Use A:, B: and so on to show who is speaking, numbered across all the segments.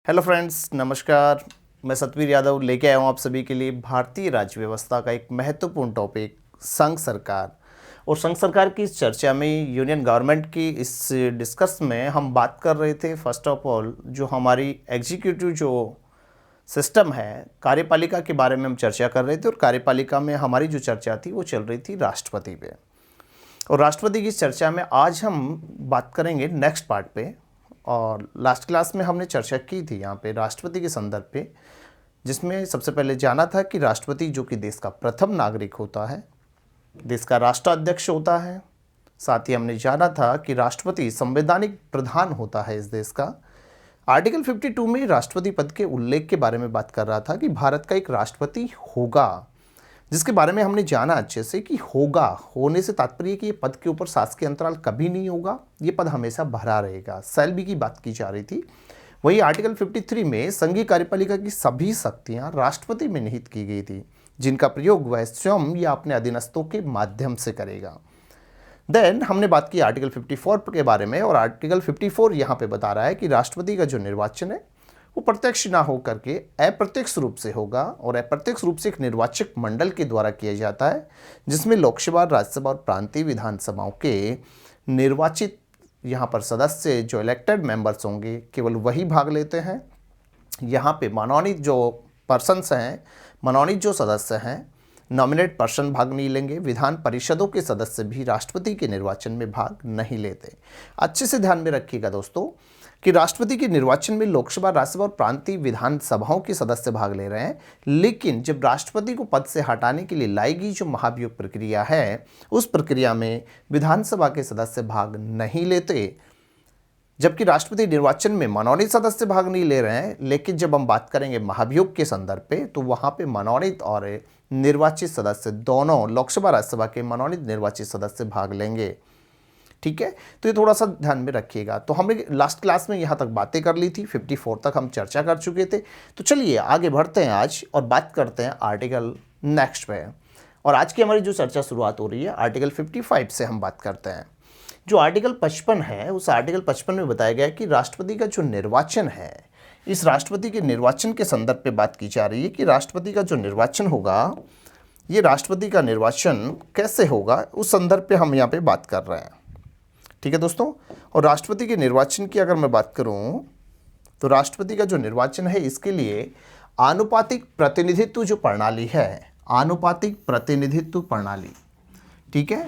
A: Hello friends, नमस्कार। मैं सतवीर यादव लेके आया हूँ आप सभी के लिए भारतीय राज्य व्यवस्था का एक महत्वपूर्ण टॉपिक संघ सरकार। और संघ सरकार की इस चर्चा में यूनियन गवर्नमेंट की इस डिस्कस में हम बात कर रहे थे फर्स्ट ऑफ ऑल जो हमारी एग्जीक्यूटिव जो सिस्टम है, कार्यपालिका के बारे में हम चर्चा कर रहे थे। और कार्यपालिका में हमारी जो चर्चा थी वो चल रही थी राष्ट्रपति पे। और राष्ट्रपति की इस चर्चा में आज हम बात करेंगे नेक्स्ट पार्ट पे। और लास्ट क्लास में हमने चर्चा की थी यहाँ पे राष्ट्रपति के संदर्भ पे, जिसमें सबसे पहले जाना था कि राष्ट्रपति जो कि देश का प्रथम नागरिक होता है, देश का राष्ट्राध्यक्ष होता है। साथ ही हमने जाना था कि राष्ट्रपति संवैधानिक प्रधान होता है इस देश का। आर्टिकल 52 में राष्ट्रपति पद के उल्लेख के बारे में बात कर रहा था कि भारत का एक राष्ट्रपति होगा, जिसके बारे में हमने जाना अच्छे से कि होगा होने से तात्पर्य कि ये पद के ऊपर शासकीय अंतराल कभी नहीं होगा, ये पद हमेशा भरा रहेगा। सैलरी की बात की जा रही थी। वही आर्टिकल 53 में संघीय कार्यपालिका की सभी शक्तियां राष्ट्रपति में निहित की गई थी, जिनका प्रयोग वह स्वयं या अपने अधीनस्थों के माध्यम से करेगा। देन हमने बात की आर्टिकल 54 के बारे में। और आर्टिकल 54 यहाँ पे बता रहा है कि राष्ट्रपति का जो निर्वाचन है वो प्रत्यक्ष ना हो करके अप्रत्यक्ष रूप से होगा। और अप्रत्यक्ष रूप से एक निर्वाचक मंडल के द्वारा किया जाता है, जिसमें लोकसभा, राज्यसभा और प्रांतीय विधानसभाओं के निर्वाचित यहाँ पर सदस्य जो इलेक्टेड मेंबर्स होंगे केवल वही भाग लेते हैं। यहाँ पे मनोनीत जो पर्सन्स हैं, मनोनीत जो सदस्य हैं, नॉमिनेट पर्सन भाग नहीं लेंगे। विधान परिषदों के सदस्य भी राष्ट्रपति के निर्वाचन में भाग नहीं लेते। अच्छे से ध्यान में रखिएगा दोस्तों कि राष्ट्रपति के निर्वाचन में लोकसभा, राज्यसभा और प्रांतीय विधानसभाओं के सदस्य भाग ले रहे हैं, लेकिन जब राष्ट्रपति को पद से हटाने के लिए लाई गई जो महाभियोग प्रक्रिया है, उस प्रक्रिया में विधानसभा के सदस्य भाग नहीं लेते। जबकि राष्ट्रपति निर्वाचन में मनोनीत सदस्य भाग नहीं ले रहे हैं, लेकिन जब हम बात करेंगे महाभियोग के संदर्भ पे तो वहाँ पे मनोनीत और निर्वाचित सदस्य दोनों, लोकसभा राज्यसभा के मनोनीत निर्वाचित सदस्य भाग लेंगे। ठीक है, तो ये थोड़ा सा ध्यान में रखिएगा। तो हमने लास्ट क्लास में यहाँ तक बातें कर ली थी, 54 तक हम चर्चा कर चुके थे। तो चलिए आगे बढ़ते हैं आज और बात करते हैं आर्टिकल नेक्स्ट पे। और आज की हमारी जो चर्चा शुरुआत हो रही है आर्टिकल 55 से हम बात करते हैं। जो आर्टिकल 55 है, उस आर्टिकल 55 में बताया गया है कि राष्ट्रपति का जो निर्वाचन है, इस राष्ट्रपति के निर्वाचन के संदर्भ पे बात की जा रही है कि राष्ट्रपति का जो निर्वाचन होगा, ये राष्ट्रपति का निर्वाचन कैसे होगा, उस संदर्भ पे हम यहाँ पे बात कर रहे हैं। ठीक है दोस्तों। और राष्ट्रपति के निर्वाचन की अगर मैं बात करूं तो राष्ट्रपति का जो निर्वाचन है, इसके लिए आनुपातिक प्रतिनिधित्व जो प्रणाली है, आनुपातिक प्रतिनिधित्व प्रणाली, ठीक है,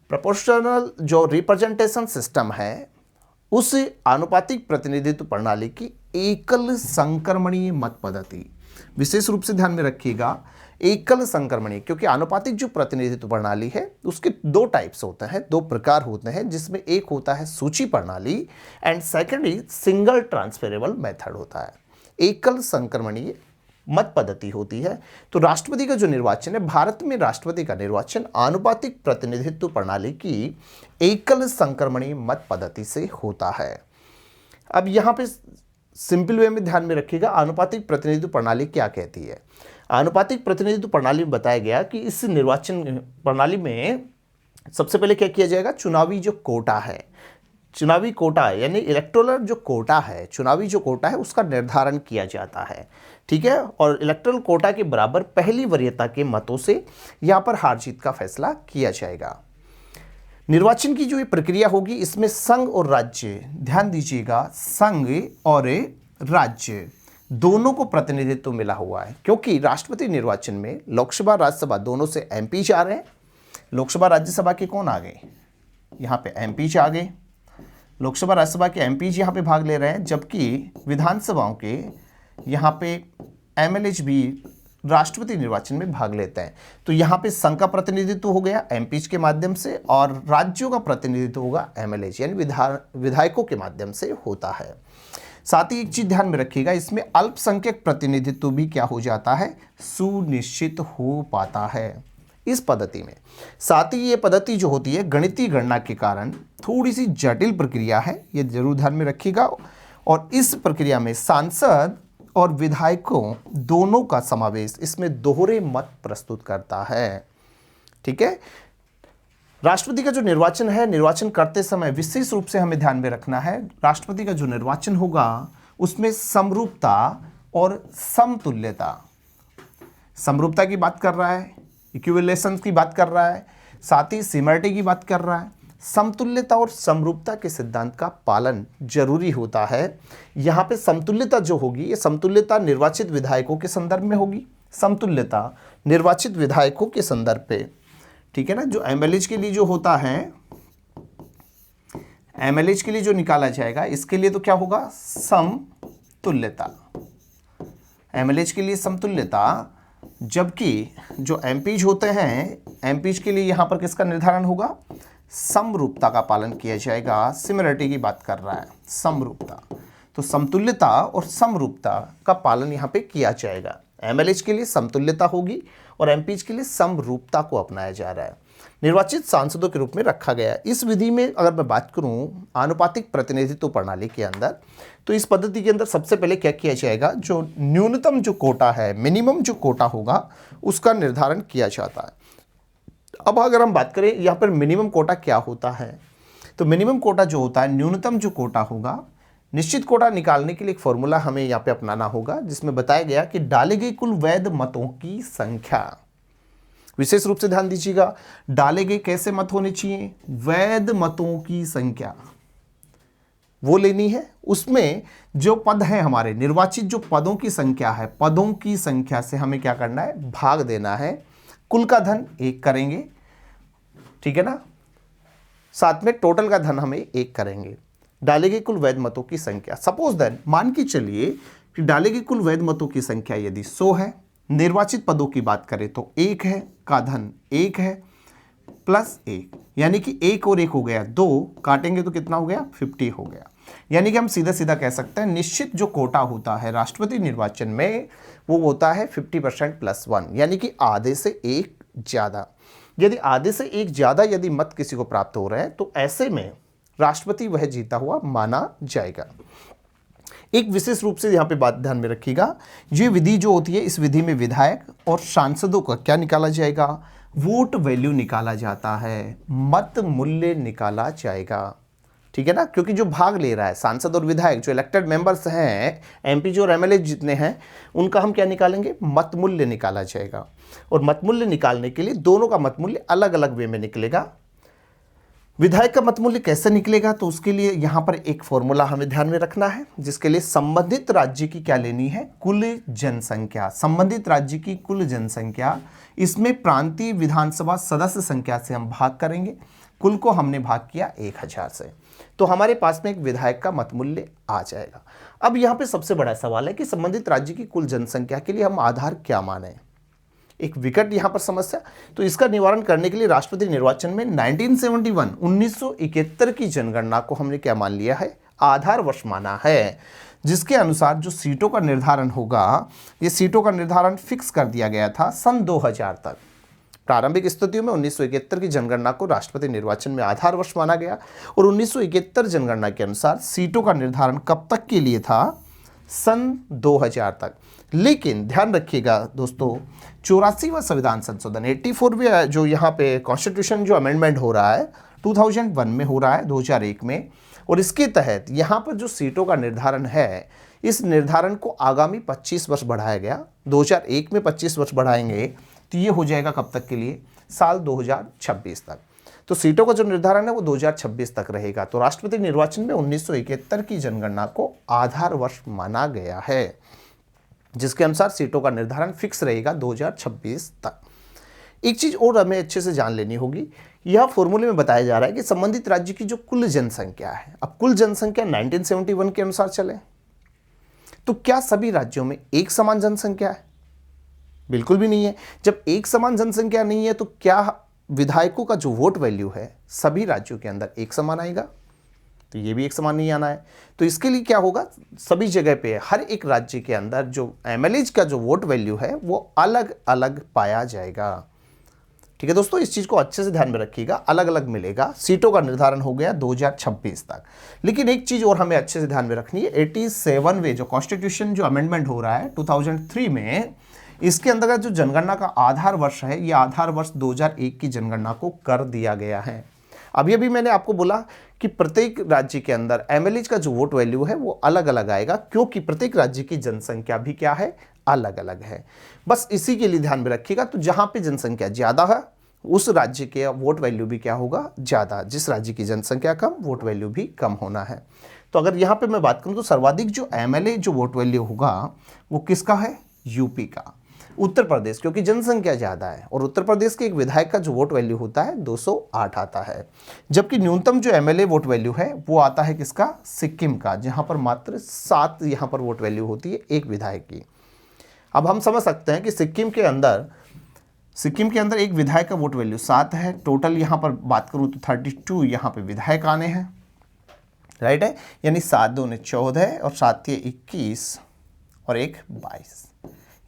A: प्रोपोर्शनल जो रिप्रेजेंटेशन सिस्टम है, उस आनुपातिक प्रतिनिधित्व प्रणाली की एकल संक्रमणीय मत पद्धति, विशेष रूप से ध्यान में रखिएगा, एकल संक्रमणीय, क्योंकि आनुपातिक जो प्रतिनिधित्व प्रणाली है उसके दो टाइप्स होते हैं, दो प्रकार होते हैं, जिसमें एक होता है सूची प्रणाली and secondly single transferable method होता है। एकल संक्रमणीय मत पद्धति होती है। तो राष्ट्रपति का जो निर्वाचन है, भारत में राष्ट्रपति का निर्वाचन आनुपातिक प्रतिनिधित्व प्रणाली की एकल संक्रमणीय मत पद्धति से होता है। अब यहाँ पे सिंपल वे में ध्यान में रखिएगा, आनुपातिक प्रतिनिधित्व प्रणाली क्या कहती है। आनुपातिक प्रतिनिधित्व प्रणाली में बताया गया कि इस निर्वाचन प्रणाली में सबसे पहले क्या किया जाएगा, चुनावी जो कोटा है, चुनावी कोटा यानी इलेक्टोरल जो कोटा है, चुनावी जो कोटा है उसका निर्धारण किया जाता है। ठीक है। और इलेक्टोरल कोटा के बराबर पहली वरीयता के मतों से यहाँ पर हार जीत का फैसला किया जाएगा। निर्वाचन की जो ये प्रक्रिया होगी, इसमें संघ और राज्य, ध्यान दीजिएगा, संघ और राज्य दोनों को प्रतिनिधित्व मिला हुआ है, क्योंकि राष्ट्रपति निर्वाचन में लोकसभा, राज्यसभा दोनों से एमपी आ रहे हैं। लोकसभा, राज्यसभा के कौन आ गए, यहाँ पे एमपी आ गए, लोकसभा, राज्यसभा के एमपी यहाँ पे भाग ले रहे हैं, जबकि विधानसभाओं के यहाँ पे एमएलए भी राष्ट्रपति निर्वाचन में भाग लेते हैं। तो यहाँ पे संघ का प्रतिनिधित्व हो गया एमपी के माध्यम से, और राज्यों का प्रतिनिधित्व होगा एमएलए यानी विधायकों के माध्यम से होता है। साथ ही एक चीज ध्यान में रखिएगा, इसमें अल्पसंख्यक प्रतिनिधित्व भी क्या हो जाता है, सुनिश्चित हो पाता है इस पद्धति में। साथ ही ये पद्धति जो होती है गणितीय गणना के कारण थोड़ी सी जटिल प्रक्रिया है, ये जरूर ध्यान में रखिएगा। और इस प्रक्रिया में सांसद और विधायकों दोनों का समावेश इसमें दोहरे मत प्रस्तुत करता है। ठीक है। राष्ट्रपति का जो निर्वाचन है, निर्वाचन करते समय विशेष रूप से हमें ध्यान में रखना है, राष्ट्रपति का जो निर्वाचन होगा उसमें समरूपता और समतुल्यता, समरूपता की बात कर रहा है, इक्विवेलेंस की बात कर रहा है, साथ ही सिमिलरिटी की बात कर रहा है। समतुल्यता और समरूपता के सिद्धांत का पालन जरूरी होता है। यहाँ पे समतुल्यता जो होगी, ये समतुल्यता निर्वाचित विधायकों के संदर्भ में होगी, समतुल्यता निर्वाचित विधायकों के संदर्भ पे, ठीक है ना। जो एमएलएज के लिए जो होता है, एमएलएज के लिए जो निकाला जाएगा, इसके लिए तो क्या होगा, समतुल्यता, एमएलएज के लिए समतुल्यता। जबकि जो एमपीज होते हैं, एमपीज के लिए यहाँ पर किसका निर्धारण होगा, समरूपता का पालन किया जाएगा। सिमिलरिटी की बात कर रहा है, समरूपता, तो समतुल्यता और समरूपता का पालन यहाँ पे किया जाएगा। एमएलएच के लिए समतुल्यता होगी और एमपीज के लिए समरूपता को अपनाया जा रहा है, निर्वाचित सांसदों के रूप में रखा गया है। इस विधि में अगर मैं बात करूं आनुपातिक प्रतिनिधित्व प्रणाली के अंदर, तो इस पद्धति के अंदर सबसे पहले क्या किया जाएगा, जो न्यूनतम जो कोटा है, मिनिमम जो कोटा होगा, उसका निर्धारण किया जाता है। अब अगर हम बात करें यहाँ पर मिनिमम कोटा क्या होता है, तो मिनिमम कोटा जो होता है, न्यूनतम जो कोटा होगा, निश्चित कोटा निकालने के लिए एक फॉर्मूला हमें यहाँ पे अपनाना होगा, जिसमें बताया गया कि डाले गए कुल वैध मतों की संख्या, विशेष रूप से ध्यान दीजिएगा, डाले गए कैसे मत होने चाहिए, वैध मतों की संख्या वो लेनी है। उसमें जो पद हैं हमारे निर्वाचित, जो पदों की संख्या है, पदों की संख्या से हमें क्या करना है, भाग देना है। कुल का धन 1 करेंगे, ठीक है ना, साथ में टोटल का धन हमें 1 करेंगे। डाले गए कुल वैध मतों की संख्या, सपोज दैट मान के चलिए कि डाले गए कुल वैध मतों की संख्या यदि 100 है, निर्वाचित पदों की बात करें तो 1 है, का धन 1 है, प्लस 1, यानी कि 1 और 1 हो गया 2, काटेंगे तो कितना हो गया, 50 हो गया। यानी कि हम सीधा सीधा कह सकते हैं निश्चित जो कोटा होता है राष्ट्रपति निर्वाचन में, वो होता है 50% + 1, यानी कि आधे से 1 ज़्यादा। यदि आधे से 1 ज़्यादा यदि मत किसी को प्राप्त हो रहे हैं, तो ऐसे में राष्ट्रपति वह जीता हुआ माना जाएगा। एक विशेष रूप से यहाँ पे बात ध्यान में रखिएगा, ये विधि जो होती है, इस विधि में विधायक और सांसदों का क्या निकाला जाएगा, वोट वैल्यू निकाला जाता है, मत मूल्य निकाला जाएगा, ठीक है ना। क्योंकि जो भाग ले रहा है सांसद और विधायक, जो इलेक्टेड मेंबर्स हैं, एमपी जो और एमएलए जितने हैं, उनका हम क्या निकालेंगे, मत मूल्य निकाला जाएगा। और मत मूल्य निकालने के लिए दोनों का मत मूल्य अलग अलग वे में निकलेगा। विधायक का मत मूल्य कैसे निकलेगा, तो उसके लिए यहाँ पर एक फॉर्मूला हमें ध्यान में रखना है, जिसके लिए संबंधित राज्य की क्या लेनी है, कुल जनसंख्या, संबंधित राज्य की कुल जनसंख्या, इसमें प्रांतीय विधानसभा सदस्य संख्या से हम भाग करेंगे। कुल को हमने भाग किया 1000 से, तो हमारे पास में एक विधायक का मत मूल्य आ जाएगा। अब यहाँ पे सबसे बड़ा सवाल है कि संबंधित राज्य की कुल जनसंख्या के लिए हम आधार क्या माने, एक विकट यहाँ पर समस्या। तो इसका निवारण करने के लिए राष्ट्रपति निर्वाचन में 1971 की जनगणना को हमने क्या मान लिया है, आधार वर्ष माना है, जिसके अनुसार जो सीटों का निर्धारण होगा, ये सीटों का निर्धारण फिक्स कर दिया गया था सन 2000 तक। प्रारंभिक स्थितियों में 1971 की जनगणना को राष्ट्रपति निर्वाचन में आधार वर्ष माना गया और 1971 जनगणना के अनुसार सीटों का निर्धारण कब तक के लिए था, सन 2000 तक। लेकिन ध्यान रखिएगा दोस्तों, 84वां संविधान संशोधन 84वे जो यहाँ पे कॉन्स्टिट्यूशन जो अमेंडमेंट हो रहा है 2001 में हो रहा है, 2001 में, और इसके तहत यहाँ पर जो सीटों का निर्धारण है, इस निर्धारण को आगामी 25 वर्ष बढ़ाया गया। 2001 में 25 वर्ष बढ़ाएंगे तो ये हो जाएगा कब तक के लिए, साल 2026 तक। तो सीटों का जो निर्धारण है वो 2026 तक रहेगा। तो राष्ट्रपति निर्वाचन में 1971 की जनगणना को आधार वर्ष माना गया है, जिसके अनुसार सीटों का निर्धारण फिक्स रहेगा 2026 तक। एक चीज और हमें अच्छे से जान लेनी होगी, यह फॉर्मूले में बताया जा रहा है कि संबंधित राज्य की जो कुल जनसंख्या है, अब कुल जनसंख्या 1971 के अनुसार चले तो क्या सभी राज्यों में एक समान जनसंख्या है? बिल्कुल भी नहीं है। जब एक समान जनसंख्या नहीं है तो क्या विधायकों का जो वोट वैल्यू है सभी राज्यों के अंदर एक समान आएगा? तो ये भी एक समान नहीं आना है। तो इसके लिए क्या होगा, सभी जगह पे हर एक राज्य के अंदर जो एमएलएज का जो वोट वैल्यू है वो अलग अलग पाया जाएगा। ठीक है दोस्तों, इस चीज को अच्छे से ध्यान में रखिएगा, अलग अलग मिलेगा। सीटों का निर्धारण हो गया 2026 तक। लेकिन एक चीज और हमें अच्छे से ध्यान में रखनी है, 87वें जो कॉन्स्टिट्यूशन जो अमेंडमेंट हो रहा है 2003 में, इसके अंतर्गत जो जनगणना का आधार वर्ष है, ये आधार वर्ष 2001 की जनगणना को कर दिया गया है। अभी अभी मैंने आपको बोला कि प्रत्येक राज्य के अंदर एमएलए का जो वोट वैल्यू है वो अलग अलग आएगा, क्योंकि प्रत्येक राज्य की जनसंख्या भी क्या है, अलग अलग है। बस इसी के लिए ध्यान में रखिएगा। तो जहां पे जनसंख्या ज्यादा है उस राज्य के वोट वैल्यू भी क्या होगा, ज्यादा। जिस राज्य की जनसंख्या कम, वोट वैल्यू भी कम होना है। तो अगर यहाँ पे मैं बात करूँ तो सर्वाधिक जो एमएलए जो वोट वैल्यू होगा वो किसका है, यूपी का। उत्तर प्रदेश, क्योंकि जनसंख्या ज़्यादा है, और उत्तर प्रदेश के एक विधायक का जो वोट वैल्यू होता है 208 आता है। जबकि न्यूनतम जो एमएलए वोट वैल्यू है वो आता है किसका, सिक्किम का, जहाँ पर मात्र 7 यहाँ पर वोट वैल्यू होती है एक विधायक की। अब हम समझ सकते हैं कि सिक्किम के अंदर एक विधायक का वोट वैल्यू 7 है। टोटल यहाँ पर बात करूँ तो 32 यहाँ पर विधायक आने हैं, राइट है। यानी 7 दूने 14 और 7 21 और 1 22,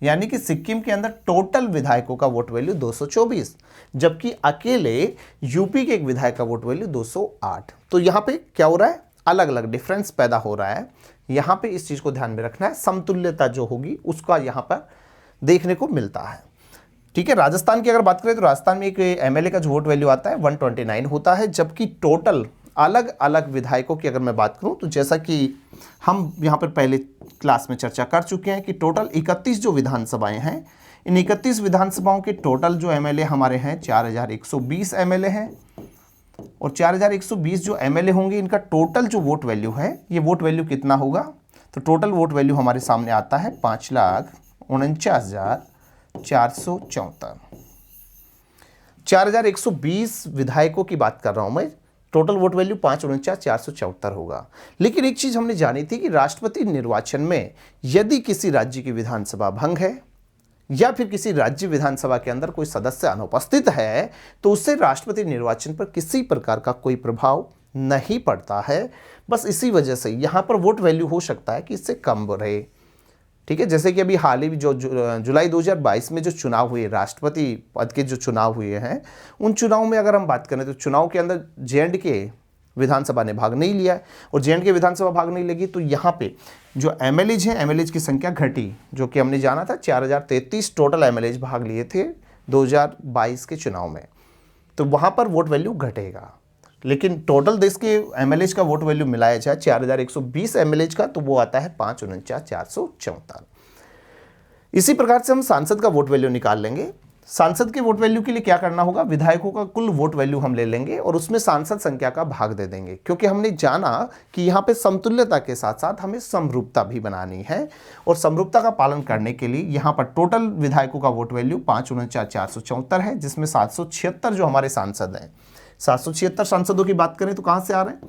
A: यानी कि सिक्किम के अंदर टोटल विधायकों का वोट वैल्यू 224, जबकि अकेले यूपी के एक विधायक का वोट वैल्यू 208। तो यहाँ पे क्या हो रहा है, अलग अलग डिफरेंस पैदा हो रहा है। यहाँ पे इस चीज को ध्यान में रखना है, समतुल्यता जो होगी उसका यहाँ पर देखने को मिलता है। ठीक है। राजस्थान की अगर बात करें तो राजस्थान में एक एमएलए का जो वोट वैल्यू आता है 129 होता है, जबकि टोटल अलग अलग विधायकों की अगर मैं बात करूं तो जैसा कि हम यहां पर पहले क्लास में चर्चा कर चुके हैं कि टोटल 31 जो विधानसभाएं हैं, इन 31 विधानसभाओं के टोटल जो एमएलए हमारे हैं 4120 एमएलए हैं, और 4120 जो एमएलए होंगे इनका टोटल जो वोट वैल्यू है, ये वोट वैल्यू कितना होगा, तो टोटल वोट वैल्यू हमारे सामने आता है 5,49,474। 4120 विधायकों की बात कर रहा हूं मैं, टोटल वोट वैल्यू 5,49,474 होगा। लेकिन एक चीज हमने जानी थी कि राष्ट्रपति निर्वाचन में यदि किसी राज्य की विधानसभा भंग है या फिर किसी राज्य विधानसभा के अंदर कोई सदस्य अनुपस्थित है तो उससे राष्ट्रपति निर्वाचन पर किसी प्रकार का कोई प्रभाव नहीं पड़ता है। बस इसी वजह से यहां पर वोट वैल्यू हो सकता है कि इससे कम रहे। ठीक है। जैसे कि अभी हाल ही जो जुलाई 2022 में जो चुनाव हुए, राष्ट्रपति पद के जो चुनाव हुए हैं, उन चुनाव में अगर हम बात करें तो चुनाव के अंदर जे.एंड.के विधानसभा ने भाग नहीं लिया है, और जे.एंड.के विधानसभा भाग नहीं लगी तो यहाँ पे जो एमएलएज हैं, एमएलएज की संख्या घटी, जो कि हमने जाना था 4033 टोटल एमएलएज भाग लिए थे 2022 के चुनाव में, तो वहाँ पर वोट वैल्यू घटेगा। लेकिन टोटल देश के एमएलएज का वोट वैल्यू मिलाया जाए 4120 एमएलएज का, तो वो आता है 5,49,474। इसी प्रकार से हम सांसद का वोट वैल्यू निकाल लेंगे। सांसद के वोट वैल्यू के लिए क्या करना होगा, विधायकों का कुल वोट वैल्यू हम ले लेंगे और उसमें सांसद संख्या का भाग दे देंगे, क्योंकि हमने जाना कि यहाँ पे समतुल्यता के साथ साथ हमें समरूपता भी बनानी है, और समरूपता का पालन करने के लिए यहाँ पर टोटल विधायकों का वोट वैल्यू 5,49,474 है, जिसमें 776 जो हमारे सांसद हैं, 776 सांसदों की बात करें तो कहां से आ रहे हैं,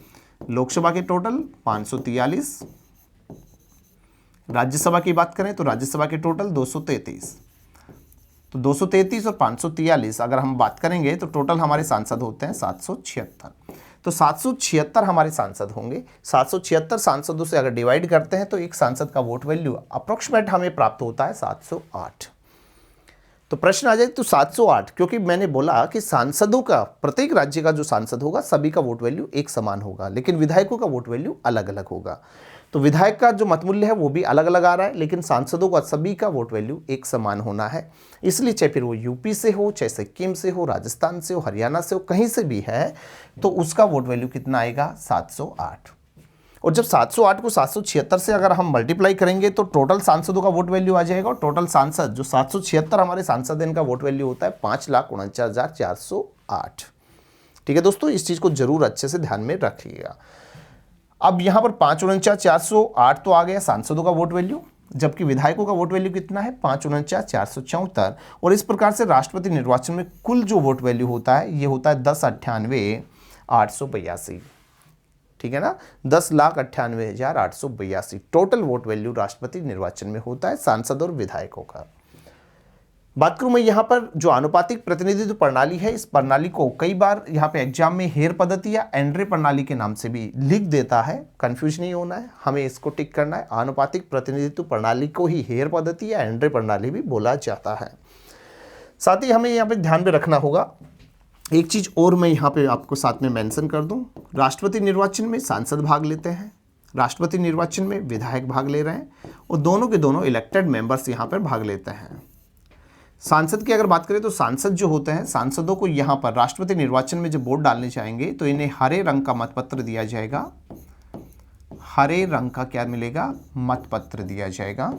A: लोकसभा के टोटल 543, राज्यसभा की बात करें तो राज्यसभा के टोटल 233, तो 233 और 543 अगर हम बात करेंगे तो टोटल हमारे सांसद होते हैं 776। तो 776 हमारे सांसद होंगे। 776 सांसदों से अगर डिवाइड करते हैं तो एक सांसद का वोट वैल्यू अप्रोक्सीमेट हमें प्राप्त होता है 708। तो प्रश्न आ जाए तो 708, क्योंकि मैंने बोला कि सांसदों का, प्रत्येक राज्य का जो सांसद होगा सभी का वोट वैल्यू एक समान होगा, लेकिन विधायकों का वोट वैल्यू अलग अलग होगा। तो विधायक का जो मतमूल्य है वो भी अलग अलग आ रहा है, लेकिन सांसदों का सभी का वोट वैल्यू एक समान होना है। इसलिए चाहे फिर वो यूपी से हो, चाहे सिक्किम से हो, राजस्थान से हो, हरियाणा से हो, कहीं से भी है, तो उसका वोट वैल्यू कितना आएगा, 708। और जब 708 को 776 से अगर हम मल्टीप्लाई करेंगे तो टोटल सांसदों का वोट वैल्यू आ जाएगा, और टोटल सांसद जो 776 हमारे सांसद हैं, इनका वोट वैल्यू होता है 5,49,408। ठीक है दोस्तों, इस चीज को जरूर अच्छे से ध्यान में रखिएगा। अब यहां पर 5,49,408 तो आ गया सांसदों का वोट वैल्यू, जबकि विधायकों का वोट वैल्यू कितना है, 5,49,474। और इस प्रकार से राष्ट्रपति निर्वाचन में कुल जो वोट वैल्यू होता है ये होता है 10,98,882। ठीक है ना, 10,98,882 टोटल वोट वैल्यू राष्ट्रपति निर्वाचन में होता है सांसद और विधायकों का। बात करूं मैं यहाँ पर जो आनुपातिक प्रतिनिधित्व प्रणाली है, इस प्रणाली को कई बार यहाँ पे एग्जाम में हेयर पद्धति या एंड्रे प्रणाली के नाम से भी लिख देता है। कंफ्यूज नहीं होना है, हमें इसको टिक करना है। आनुपातिक प्रतिनिधित्व प्रणाली को ही हेयर पद्धति या एंड्रे प्रणाली भी बोला जाता है। साथ ही हमें यहाँ पे ध्यान में रखना होगा एक चीज और, मैं यहाँ पे आपको साथ में मेंशन कर दूं, राष्ट्रपति निर्वाचन में सांसद भाग लेते हैं, राष्ट्रपति निर्वाचन में विधायक भाग ले रहे हैं, और दोनों के दोनों इलेक्टेड मेंबर्स यहाँ पर भाग लेते हैं। सांसद की अगर बात करें तो सांसद जो होते हैं, सांसदों को यहाँ पर राष्ट्रपति निर्वाचन में जब वोट डालने चाहेंगे तो इन्हें हरे रंग का मतपत्र दिया जाएगा। हरे रंग का क्या मिलेगा? मतपत्र दिया जाएगा।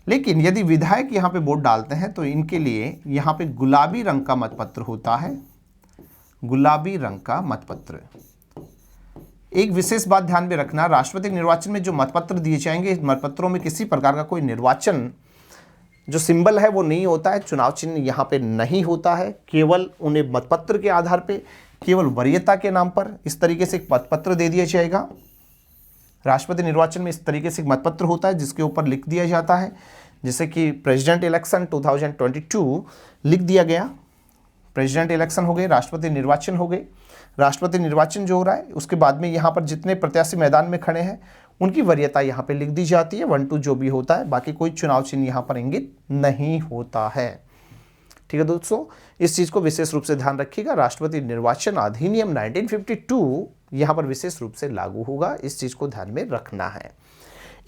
A: लेकिन यदि विधायक यहाँ पे वोट डालते हैं तो इनके लिए यहाँ पे गुलाबी रंग का मतपत्र होता है। गुलाबी रंग का मतपत्र। एक विशेष बात ध्यान में रखना, राष्ट्रपति निर्वाचन में जो मतपत्र दिए जाएंगे, इस मतपत्रों में किसी प्रकार का कोई निर्वाचन जो सिंबल है वो नहीं होता है, चुनाव चिन्ह यहाँ पे नहीं होता है। केवल उन्हें मतपत्र के आधार पे, केवल वरीयता के नाम पर इस तरीके से एक मतपत्र दे दिया जाएगा। राष्ट्रपति निर्वाचन में इस तरीके से एक मतपत्र होता है जिसके ऊपर लिख दिया जाता है, जैसे कि प्रेसिडेंट इलेक्शन 2022 लिख दिया गया। प्रेसिडेंट इलेक्शन हो गए, राष्ट्रपति निर्वाचन हो गए। राष्ट्रपति निर्वाचन जो हो रहा है उसके बाद में यहाँ पर जितने प्रत्याशी मैदान में खड़े हैं उनकी वरीयता यहाँ पे लिख दी जाती है, 1-2 जो भी होता है, बाकी कोई चुनाव चिन्ह यहाँ पर इंगित नहीं होता है। ठीक है दोस्तों, इस चीज़ को विशेष रूप से ध्यान रखिएगा। राष्ट्रपति निर्वाचन अधिनियम 1952 यहाँ पर विशेष रूप से लागू होगा, इस चीज़ को ध्यान में रखना है।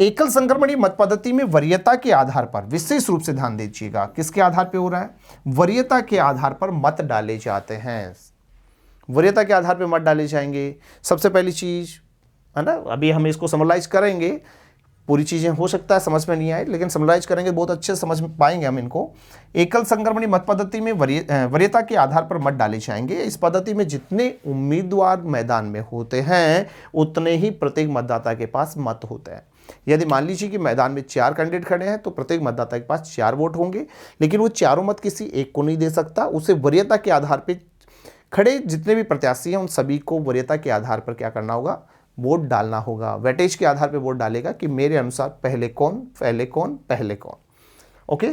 A: एकल संक्रमणीय मत पद्धति में वरीयता के आधार पर विशेष रूप से ध्यान दीजिएगा। किसके आधार पर हो रहा है? वरीयता के आधार पर मत डाले जाते हैं। वरीयता के आधार पर मत डाले जाएंगे। सबसे पहली चीज़ है ना, अभी हम इसको समराइज करेंगे, पूरी चीज़ें हो सकता है समझ में नहीं आए, लेकिन समराइज करेंगे बहुत अच्छे से समझ पाएंगे हम इनको। एकल संक्रमणीय मत पद्धति में वरीयता के आधार पर मत डाले जाएंगे। इस पद्धति में जितने उम्मीदवार मैदान में होते हैं उतने ही प्रत्येक मतदाता के पास मत होते हैं। यदि मान लीजिए कि मैदान में 4 कैंडिडेट खड़े हैं तो प्रत्येक मतदाता के पास 4 वोट होंगे, लेकिन वो चारों मत किसी एक को नहीं दे सकता। उसे वरीयता के आधार पर खड़े जितने भी प्रत्याशी हैं उन सभी को वरीयता के आधार पर क्या करना होगा? वोट डालना होगा। वेटेज के आधार पे वोट डालेगा कि मेरे अनुसार पहले कौन, पहले कौन, पहले कौन। ओके।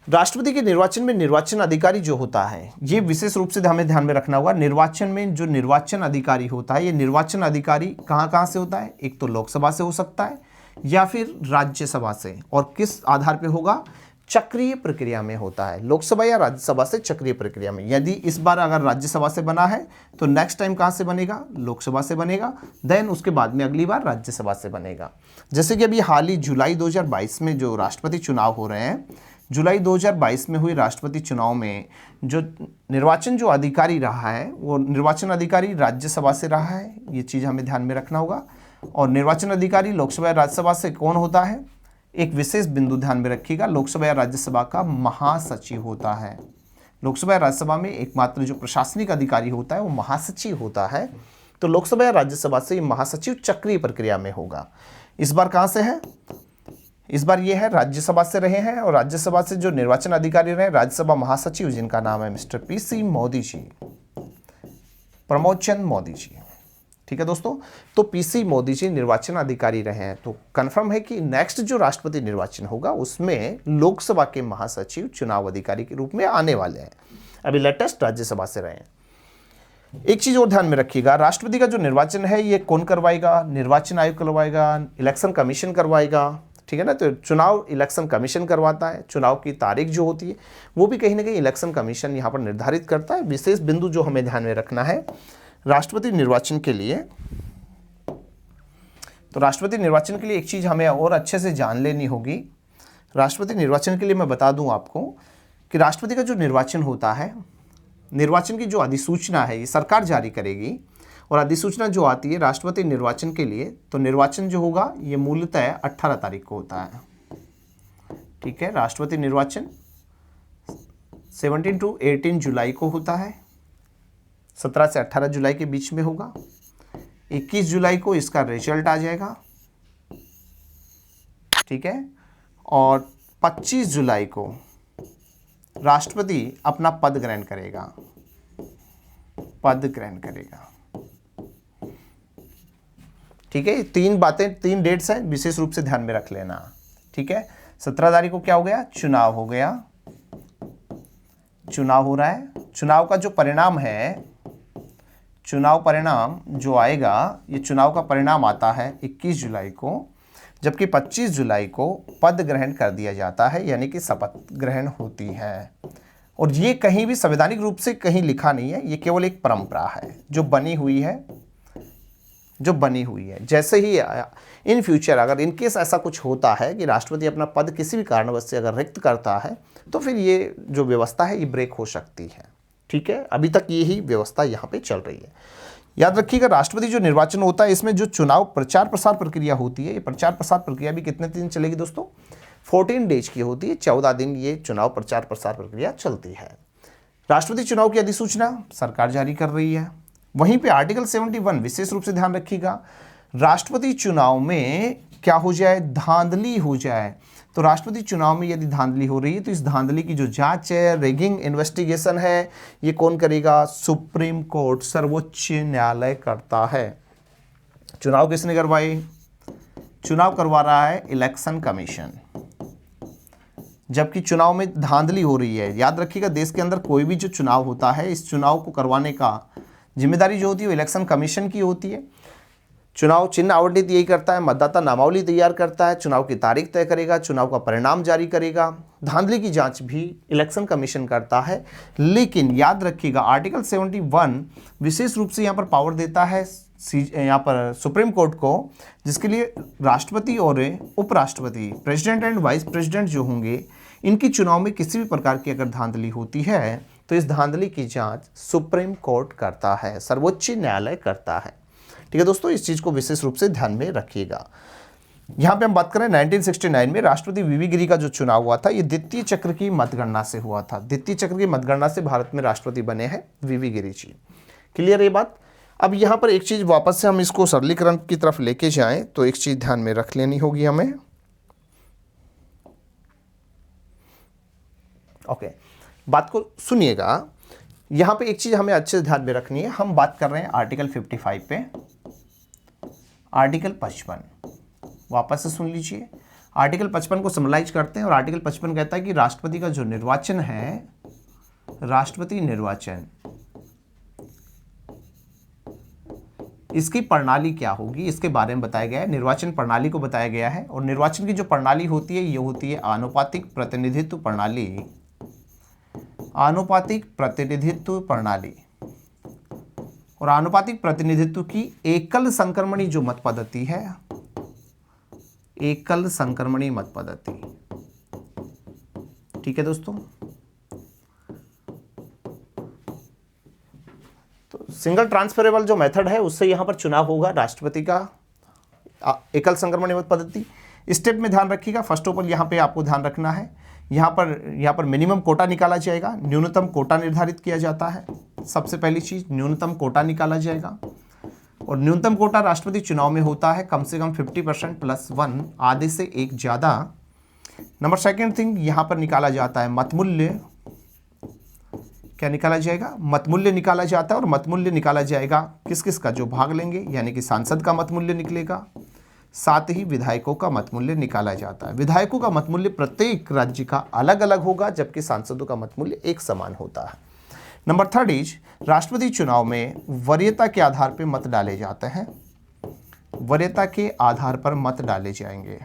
A: राष्ट्रपति के निर्वाचन में निर्वाचन अधिकारी जो होता है, ये विशेष रूप से हमें ध्यान में रखना होगा। निर्वाचन में जो निर्वाचन अधिकारी होता है, ये निर्वाचन अधिकारी कहाँ से होता है? एक तो लोकसभा से हो सकता है या फिर राज्यसभा से, और किस आधार पे होगा? चक्रीय प्रक्रिया में होता है। लोकसभा या राज्यसभा से चक्रीय प्रक्रिया में। यदि इस बार अगर राज्यसभा से बना है तो नेक्स्ट टाइम कहाँ से बनेगा? लोकसभा से बनेगा। देन उसके बाद में अगली बार राज्यसभा से बनेगा। जैसे कि अभी हाल ही जुलाई 2022 में जो राष्ट्रपति चुनाव हो रहे हैं, जुलाई 2022 में हुई राष्ट्रपति चुनाव में जो निर्वाचन जो अधिकारी रहा है वो निर्वाचन अधिकारी राज्यसभा से रहा है, ये चीज़ हमें ध्यान में रखना होगा। और निर्वाचन अधिकारी लोकसभा या राज्यसभा से कौन होता है? एक विशेष बिंदु ध्यान में रखिएगा, लोकसभा या राज्यसभा का महासचिव होता है। लोकसभा या राज्यसभा में एकमात्र जो प्रशासनिक अधिकारी होता है वो महासचिव होता है। तो लोकसभा या राज्यसभा से महासचिव चक्रीय प्रक्रिया में होगा। इस बार कहाँ से है? इस बार ये है राज्यसभा से रहे हैं, और राज्यसभा से जो निर्वाचन अधिकारी रहे राज्यसभा महासचिव, जिनका नाम है मिस्टर PC मोदी जी, प्रमोद चंद मोदी जी। ठीक है दोस्तों, तो PC मोदी जी निर्वाचन अधिकारी रहे हैं। तो कंफर्म है कि नेक्स्ट जो राष्ट्रपति निर्वाचन होगा उसमें लोकसभा के महासचिव चुनाव अधिकारी के रूप में आने वाले हैं। अभी लेटेस्ट राज्यसभा से रहे हैं। एक चीज और ध्यान में रखिएगा, राष्ट्रपति का जो निर्वाचन है ये कौन करवाएगा? निर्वाचन आयोग करवाएगा, इलेक्शन कमीशन करवाएगा। ठीक है ना, तो चुनाव इलेक्शन कमीशन करवाता है। चुनाव की तारीख जो होती है वो भी कहीं ना कहीं इलेक्शन कमीशन यहाँ पर निर्धारित करता है। विशेष बिंदु जो हमें ध्यान में रखना है राष्ट्रपति निर्वाचन के लिए, तो राष्ट्रपति निर्वाचन के लिए एक चीज़ हमें और अच्छे से जान लेनी होगी। राष्ट्रपति निर्वाचन के लिए मैं बता दूं आपको कि राष्ट्रपति का जो निर्वाचन होता है, निर्वाचन की जो अधिसूचना है ये सरकार जारी करेगी, और अधिसूचना जो आती है राष्ट्रपति निर्वाचन के लिए, तो निर्वाचन जो होगा ये मूलतः 18 तारीख को होता है। ठीक है, राष्ट्रपति निर्वाचन 17 to 18 जुलाई को होता है, 17 से 18 जुलाई के बीच में होगा। 21 जुलाई को इसका रिजल्ट आ जाएगा। ठीक है, और 25 जुलाई को राष्ट्रपति अपना पद ग्रहण करेगा, पद ग्रहण करेगा। ठीक है, 3 बातें, 3 डेट्स हैं, विशेष रूप से ध्यान में रख लेना। ठीक है, 17 तारीख को क्या हो गया? चुनाव हो गया, चुनाव हो रहा है। चुनाव का जो परिणाम है, चुनाव परिणाम जो आएगा, ये चुनाव का परिणाम आता है 21 जुलाई को, जबकि 25 जुलाई को पद ग्रहण कर दिया जाता है, यानी कि शपथ ग्रहण होती है। और ये कहीं भी संवैधानिक रूप से कहीं लिखा नहीं है, ये केवल एक परंपरा है जो बनी हुई है, जो बनी हुई है। जैसे ही इन फ्यूचर अगर इन केस ऐसा कुछ होता है कि राष्ट्रपति अपना पद किसी भी कारणवश से अगर रिक्त करता है तो फिर ये जो व्यवस्था है ये ब्रेक हो सकती है। ठीक है, अभी तक यही व्यवस्था यहाँ पे चल रही है। याद रखिएगा, राष्ट्रपति जो निर्वाचन होता है इसमें जो चुनाव प्रचार प्रसार प्रक्रिया होती है, ये प्रचार प्रसार प्रक्रिया भी कितने दिन चलेगी दोस्तों? 14 डेज की होती है, 14 दिन ये चुनाव प्रचार प्रसार प्रक्रिया चलती है। राष्ट्रपति चुनाव की अधिसूचना सरकार जारी कर रही है। वहीं पे आर्टिकल 71 विशेष रूप से ध्यान रखिएगा, राष्ट्रपति चुनाव में क्या हो जाए, धांधली हो जाए, तो राष्ट्रपति चुनाव में यदि धांधली हो रही है तो इस धांधली की जो जांच है, रेगिंग इन्वेस्टिगेशन है, ये कौन करेगा? सुप्रीम कोर्ट, सर्वोच्च न्यायालय करता है। चुनाव किसने करवाए? चुनाव करवा रहा है इलेक्शन कमीशन। जबकि चुनाव में धांधली हो रही है, याद रखिएगा देश के अंदर कोई भी जो चुनाव होता है इस चुनाव को करवाने का जिम्मेदारी जो होती है वो इलेक्शन कमीशन की होती है। चुनाव चिन्ह आवंटित यही करता है, मतदाता नामावली तैयार करता है, चुनाव की तारीख तय करेगा, चुनाव का परिणाम जारी करेगा, धांधली की जांच भी इलेक्शन कमीशन करता है। लेकिन याद रखिएगा आर्टिकल 71 विशेष रूप से यहाँ पर पावर देता है यहाँ पर सुप्रीम कोर्ट को, जिसके लिए राष्ट्रपति और उपराष्ट्रपति, प्रेसिडेंट एंड वाइस प्रेसिडेंट जो होंगे, इनकी चुनाव में किसी भी प्रकार की अगर धांधली होती है तो इस धांधली की जांच सुप्रीम कोर्ट करता है, सर्वोच्च न्यायालय करता है। ठीक है दोस्तों, इस चीज़ को विशेष रूप से ध्यान में रखिएगा। यहाँ पे हम बात करें 1969 में राष्ट्रपति वीवी गिरी का जो चुनाव हुआ था ये द्वितीय चक्र की मतगणना से हुआ था। द्वितीय चक्र की मतगणना से भारत में राष्ट्रपति बने हैं वीवी गिरी जी। क्लियर ये बात? अब यहाँ पर एक चीज़ वापस से हम इसको सरलीकरण की तरफ लेके जाएं तो एक चीज़ ध्यान में रख लेनी होगी हमें। ओके, बात को सुनिएगा। यहाँ पे एक चीज़ हमें अच्छे से ध्यान में रखनी है। हम बात कर रहे हैं आर्टिकल 55 पे, आर्टिकल 55 वापस से सुन लीजिए। आर्टिकल 55 को समराइज करते हैं और आर्टिकल 55 कहता है कि राष्ट्रपति का जो निर्वाचन है, राष्ट्रपति निर्वाचन, इसकी प्रणाली क्या होगी इसके बारे में बताया गया है। निर्वाचन प्रणाली को बताया गया है और निर्वाचन की जो प्रणाली होती है ये होती है आनुपातिक प्रतिनिधित्व प्रणाली, आनुपातिक प्रतिनिधित्व प्रणाली। और आनुपातिक प्रतिनिधित्व की एकल संक्रमणी जो मत पद्धति है, एकल संक्रमणी मत पद्धति। ठीक है दोस्तों, तो सिंगल ट्रांसफरेबल जो मेथड है उससे यहां पर चुनाव होगा राष्ट्रपति का, एकल संक्रमणी मत पद्धति। स्टेप में ध्यान रखिएगा, फर्स्ट ऑफ ऑल यहाँ पे आपको ध्यान रखना है, यहाँ पर मिनिमम कोटा निकाला जाएगा, न्यूनतम कोटा निर्धारित किया जाता है। सबसे पहली चीज न्यूनतम कोटा निकाला जाएगा और न्यूनतम कोटा राष्ट्रपति चुनाव में होता है कम से कम 50% + 1, आधे से एक ज़्यादा। नंबर सेकेंड थिंग, यहाँ पर निकाला जाता है मतमूल्य। क्या निकाला जाएगा? मतमूल्य निकाला जाता है और मतमूल्य निकाला जाएगा किस किस का? जो भाग लेंगे, यानी कि सांसद का मतमूल्य निकलेगा, साथ ही विधायकों का मतमूल्य निकाला जाता है। विधायकों का मतमूल्य प्रत्येक राज्य का अलग अलग होगा जबकि सांसदों का मतमूल्य एक समान होता है। नंबर थर्ड इज, राष्ट्रपति चुनाव में वरीयता के आधार पर मत डाले जाते हैं, वरीयता के आधार पर मत डाले जाएंगे।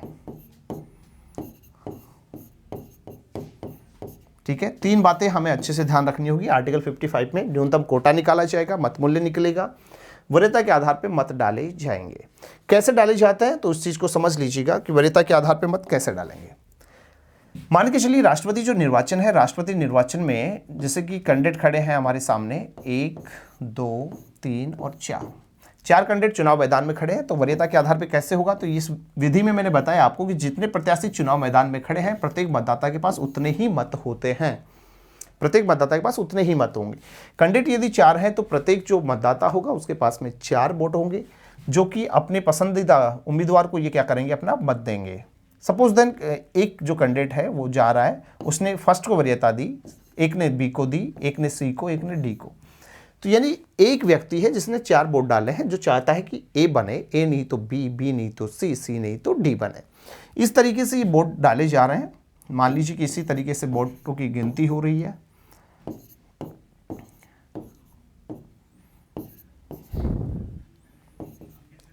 A: ठीक है, तीन बातें हमें अच्छे से ध्यान रखनी होगी। आर्टिकल 55 में न्यूनतम कोटा निकाला जाएगा, मतमूल्य निकलेगा, वरीयता के आधार पर मत डाले जाएंगे। कैसे डाले जाते हैं तो उस चीज को समझ लीजिएगा कि वरीयता के आधार पर मत कैसे डालेंगे। मान के चलिए राष्ट्रपति जो निर्वाचन है, राष्ट्रपति निर्वाचन में जैसे कि कैंडिडेट खड़े हैं हमारे सामने 1, 2, 3 और 4 कैंडिडेट चुनाव मैदान में खड़े हैं, तो वरीयता के आधार पर कैसे होगा? तो इस विधि में मैंने बताया आपको कि जितने प्रत्याशी चुनाव मैदान में खड़े हैं प्रत्येक मतदाता के पास उतने ही मत होते हैं, प्रत्येक मतदाता के पास उतने ही मत होंगे। कैंडिडेट यदि 4 हैं तो प्रत्येक जो मतदाता होगा उसके पास में 4 वोट होंगे, जो कि अपने पसंदीदा उम्मीदवार को ये क्या करेंगे? अपना मत देंगे। सपोज देन एक जो कैंडिडेट है वो जा रहा है, उसने फर्स्ट को वरीयता दी, एक ने बी को दी, एक ने सी को, एक ने डी को। तो यानी एक व्यक्ति है जिसने 4 वोट डाले हैं, जो चाहता है कि ए बने, ए नहीं तो बी, बी नहीं तो सी, सी नहीं तो डी बने। इस तरीके से ये वोट डाले जा रहे हैं। मान लीजिए कि इसी तरीके से वोटों की गिनती हो रही है।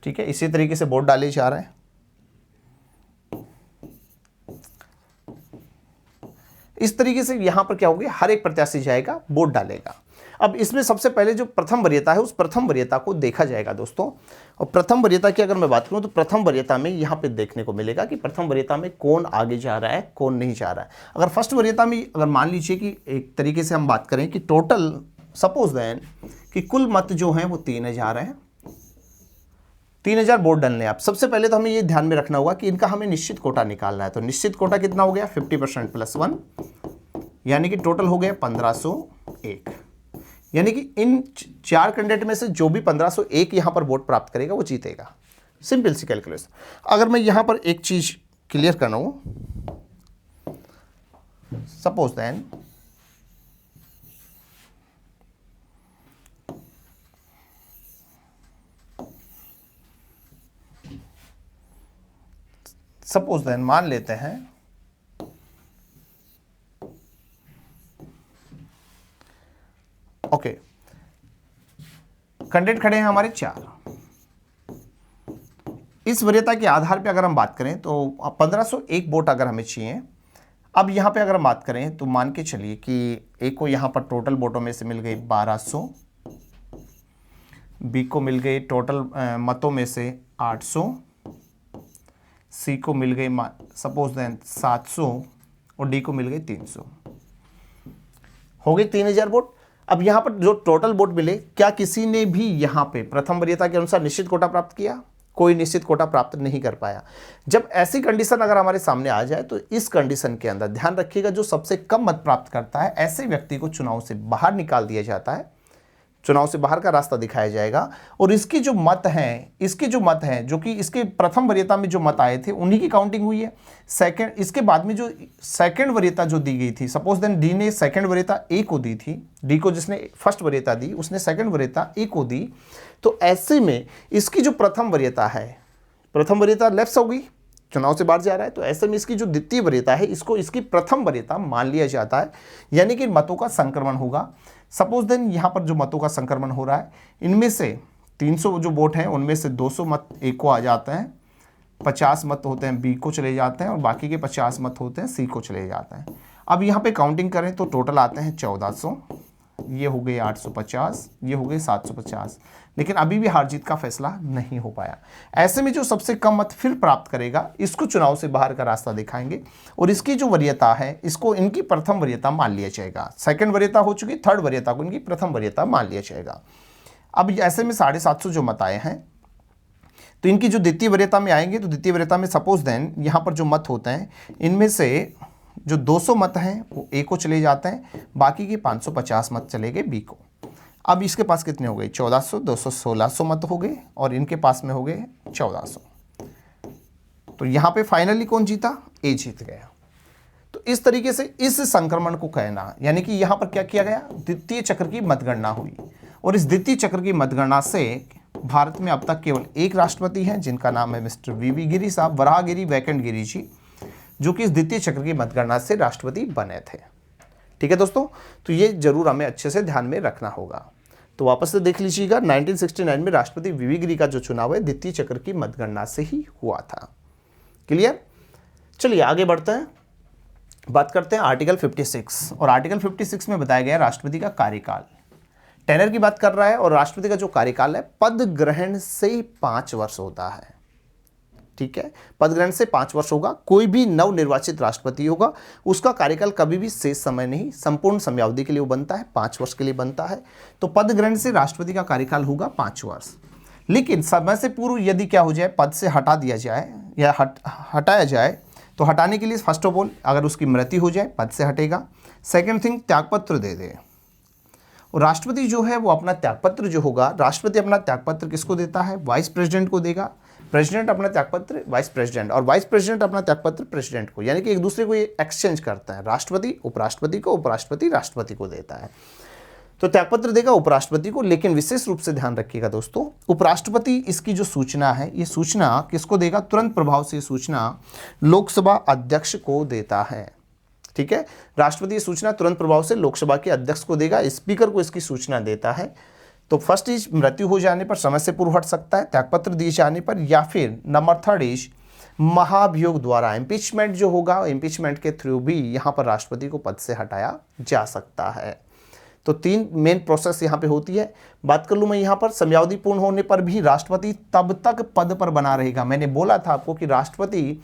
A: ठीक है, इसी तरीके से वोट डाले जा रहे हैं। इस तरीके से यहां पर क्या होगा? हर एक प्रत्याशी जाएगा, वोट डालेगा। अब इसमें सबसे पहले जो प्रथम वरीयता है उस प्रथम वरीयता को देखा जाएगा दोस्तों। और प्रथम वरीयता की अगर मैं बात करूं तो प्रथम वरीयता में यहाँ पे देखने को मिलेगा कि प्रथम वरीयता में कौन आगे जा रहा है कौन नहीं जा रहा है। अगर फर्स्ट वरीयता में अगर मान लीजिए कि एक तरीके से हम बात करें कि टोटल सपोज देन कि कुल मत जो हैं वो 3000 हैं, 3000 वोट डालने आप। सबसे पहले तो हमें ये ध्यान में रखना होगा कि इनका हमें निश्चित कोटा निकालना है। तो निश्चित कोटा कितना हो गया 50% + 1, यानी कि टोटल हो गया 1501। यानी कि इन 4 कैंडिडेट में से जो भी 1501 यहां पर वोट प्राप्त करेगा वो जीतेगा। सिंपल सी कैलकुलेशन। अगर मैं यहां पर एक चीज क्लियर करना हूं, सपोज देन मान लेते हैं ओके, कैंडिडेट खड़े हैं हमारे 4। इस वरीयता के आधार पे अगर हम बात करें तो 1501 वोट अगर हमें चाहिए। अब यहां पे अगर हम बात करें तो मान के चलिए कि ए को यहां पर टोटल वोटों में से मिल गई 1200, बी को मिल गई टोटल मतों में से 800, सी को मिल गई सपोज देन 700 और डी को मिल गई 300। हो गई 3000 वोट। अब यहां पर जो टोटल वोट मिले, क्या किसी ने भी यहां पे प्रथम वरीयता के अनुसार निश्चित कोटा प्राप्त किया? कोई निश्चित कोटा प्राप्त नहीं कर पाया। जब ऐसी कंडीशन अगर हमारे सामने आ जाए तो इस कंडीशन के अंदर ध्यान रखिएगा, जो सबसे कम मत प्राप्त करता है ऐसे व्यक्ति को चुनाव से बाहर निकाल दिया जाता है, चुनाव से बाहर का रास्ता दिखाया जाएगा। और इसके जो मत हैं जो कि इसके प्रथम वरीयता में जो मत आए थे उन्हीं की काउंटिंग हुई है। सेकंड, इसके बाद में जो सेकंड वरीयता जो दी गई थी, सपोज देन डी ने सेकंड वरीयता ए को दी थी, डी को जिसने फर्स्ट वरीयता दी उसने सेकंड वरीयता ए को दी। तो ऐसे में इसकी जो प्रथम वरीयता है, प्रथम वरीयता लेफ्ट हो गई, चुनाव से बाहर जा रहा है, तो ऐसे में इसकी जो द्वितीय वरीयता है इसको इसकी प्रथम वरीयता मान लिया जाता है, यानी कि मतों का संक्रमण होगा। सपोज देन यहाँ पर जो मतों का संक्रमण हो रहा है, इनमें से 300 जो वोट हैं उनमें से 200 मत ए को आ जाते हैं, 50 मत होते हैं बी को चले जाते हैं और बाकी के 50 मत होते हैं सी को चले जाते हैं। अब यहाँ पे काउंटिंग करें तो टोटल आते हैं 1400, ये हो गए 850, ये हो गए 750, लेकिन अभी भी हार जीत का फैसला नहीं हो पाया। ऐसे में जो सबसे कम मत फिर प्राप्त करेगा इसको चुनाव से बाहर का रास्ता दिखाएंगे और इसकी जो वरीयता है इसको इनकी प्रथम वरीयता मान लिया जाएगा। सेकंड वरीयता हो चुकी, थर्ड वरीयता को इनकी प्रथम वरीयता मान लिया जाएगा। अब ऐसे में 750 जो मत आए हैं तो इनकी जो द्वितीय वरीयता में आएंगे, तो द्वितीय वरीयता में सपोज देन यहाँ पर जो मत होते हैं इनमें से जो 200 मत हैं वो ए को चले जाते हैं, बाकी के 550 मत चले गए बी को। अब इसके पास कितने हो गए 1400, 200 1600 मत हो गए और इनके पास में हो गए 1400। तो यहाँ पे फाइनली कौन जीता? ए जीत गया। तो इस तरीके से इस संक्रमण को कहना, यानी कि यहाँ पर क्या किया गया, द्वितीय चक्र की मतगणना हुई और इस द्वितीय चक्र की मतगणना से भारत में अब तक केवल एक राष्ट्रपति हैं जिनका नाम है मिस्टर वीवी गिरी साहब, वराहगिरी वैकेंट गिरी जी, जो कि इस द्वितीय चक्र की मतगणना से राष्ट्रपति बने थे। ठीक है दोस्तों, तो ये जरूर हमें अच्छे से ध्यान में रखना होगा। तो वापस से देख लीजिएगा, 1969 में राष्ट्रपति वीवी गिरी का जो चुनाव है द्वितीय चक्र की मतगणना से ही हुआ था। क्लियर? चलिए आगे बढ़ते हैं, बात करते हैं आर्टिकल 56। और आर्टिकल 56 में बताया गया राष्ट्रपति का कार्यकाल, टेनर की बात कर रहा है। और राष्ट्रपति का जो कार्यकाल है पद ग्रहण से 5 वर्ष होता है। ठीक है, पद ग्रहण से 5 वर्ष होगा। कोई भी नवनिर्वाचित राष्ट्रपति होगा उसका कार्यकाल कभी भी शेष समय नहीं, संपूर्ण समयावधि के लिए वो बनता है, 5 वर्ष के लिए बनता है। तो पद ग्रहण से राष्ट्रपति का कार्यकाल होगा 5 वर्ष। लेकिन समय से पूर्व यदि क्या हो जाए, पद से हटा दिया जाए या हटाया जाए, तो हटाने के लिए फर्स्ट ऑफ ऑल अगर उसकी मृत्यु हो जाए पद से हटेगा। सेकेंड थिंग, त्यागपत्र दे दे। और राष्ट्रपति जो है वो अपना त्यागपत्र जो होगा, राष्ट्रपति अपना त्यागपत्र किसको देता है? वाइस प्रेसिडेंट को देगा। प्रेसिडेंट अपना त्यागपत्र वाइस प्रेसिडेंट, और वाइस प्रेसिडेंट अपना त्यागपत्र प्रेसिडेंट को, यानी कि एक दूसरे को ये एक्सचेंज करता है। राष्ट्रपति उपराष्ट्रपति को, उपराष्ट्रपति राष्ट्रपति को देता है। तो त्यागपत्र देगा उपराष्ट्रपति को, लेकिन विशेष रूप से ध्यान रखिएगा दोस्तों, उपराष्ट्रपति इसकी जो सूचना है, ये सूचना किसको देगा? तुरंत प्रभाव से सूचना लोकसभा अध्यक्ष को देता है। ठीक है, राष्ट्रपति ये सूचना तुरंत प्रभाव से लोकसभा के अध्यक्ष को देगा, स्पीकर को इसकी सूचना देता है। तो फर्स्ट इज मृत्यु हो जाने पर समय से पूर्व हट सकता है, त्यागपत्र दिए जाने पर, या फिर नंबर थर्ड इज महाभियोग द्वारा, इम्पीचमेंट जो होगा, इम्पीचमेंट के थ्रू भी यहाँ पर राष्ट्रपति को पद से हटाया जा सकता है। तो 3 मेन प्रोसेस यहाँ पे होती है। बात कर लूँ मैं यहाँ पर, समयावधि पूर्ण होने पर भी राष्ट्रपति तब तक पद पर बना रहेगा। मैंने बोला था आपको कि राष्ट्रपति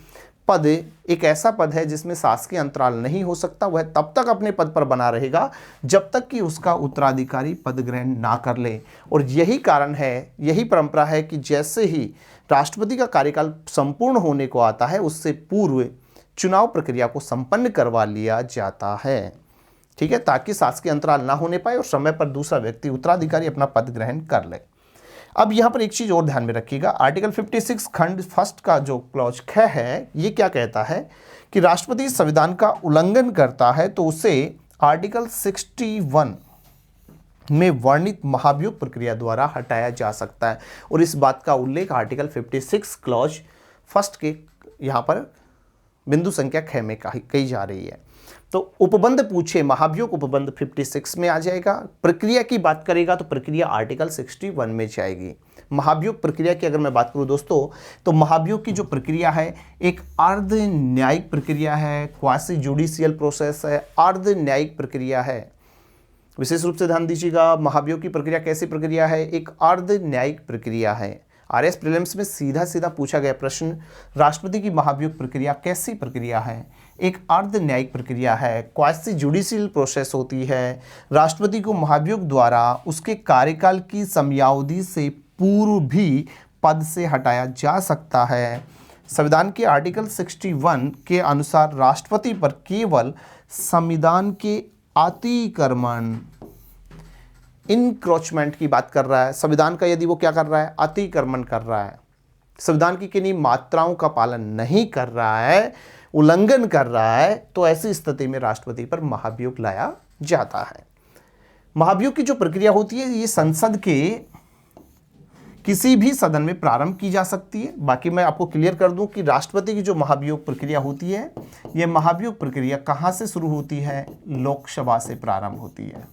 A: पद एक ऐसा पद है जिसमें शासकीय अंतराल नहीं हो सकता। वह तब तक अपने पद पर बना रहेगा जब तक कि उसका उत्तराधिकारी पद ग्रहण ना कर ले। और यही कारण है, यही परंपरा है कि जैसे ही राष्ट्रपति का कार्यकाल संपूर्ण होने को आता है उससे पूर्व चुनाव प्रक्रिया को संपन्न करवा लिया जाता है, ठीक है, ताकि शासकीय अंतराल ना होने पाए और समय पर दूसरा व्यक्ति उत्तराधिकारी अपना पद ग्रहण कर ले। अब यहाँ पर एक चीज़ और ध्यान में रखिएगा, आर्टिकल 56 खंड फर्स्ट का जो क्लॉज 6 है ये क्या कहता है कि राष्ट्रपति संविधान का उल्लंघन करता है तो उसे आर्टिकल 61 में वर्णित महाभियोग प्रक्रिया द्वारा हटाया जा सकता है। और इस बात का उल्लेख आर्टिकल 56 क्लॉज फर्स्ट के यहाँ पर बिंदु संख्या 6 में कही जा रही है। तो उपबंध पूछे, महाभियोग उपबंध 56 में आ जाएगा। प्रक्रिया की बात करेगा तो प्रक्रिया आर्टिकल 61 में जाएगी। महाभियोग प्रक्रिया की अगर मैं बात करूं दोस्तों, तो महाभियोग की जो प्रक्रिया है एक अर्ध न्यायिक प्रक्रिया है, क्वासी जुडिशियल प्रोसेस है, अर्ध न्यायिक प्रक्रिया है। विशेष रूप से ध्यान दीजिएगा, महाभियोग की प्रक्रिया कैसी प्रक्रिया है, एक अर्ध न्यायिक प्रक्रिया है। आरएस प्रीलिम्स में सीधा सीधा पूछा गया प्रश्न, राष्ट्रपति की महाभियोग प्रक्रिया कैसी प्रक्रिया है, एक अर्ध न्यायिक प्रक्रिया है, क्वासी जुडिशियल प्रोसेस होती है। राष्ट्रपति को महाभियोग द्वारा उसके कार्यकाल की समयावधि से पूर्व भी पद से हटाया जा सकता है। संविधान के आर्टिकल 61 के अनुसार राष्ट्रपति पर केवल संविधान के अतिक्रमण, इनक्रोचमेंट की बात कर रहा है, संविधान का यदि वो क्या कर रहा है, अतिक्रमण कर रहा है, संविधान की किन्हीं मात्राओं का पालन नहीं कर रहा है, उल्लंघन कर रहा है, तो ऐसी स्थिति में राष्ट्रपति पर महाभियोग लाया जाता है। महाभियोग की जो प्रक्रिया होती है ये संसद के किसी भी सदन में प्रारंभ की जा सकती है। बाकी मैं आपको क्लियर कर दूं कि राष्ट्रपति की जो महाभियोग प्रक्रिया होती है ये महाभियोग प्रक्रिया कहाँ से शुरू होती है, लोकसभा से प्रारंभ होती है,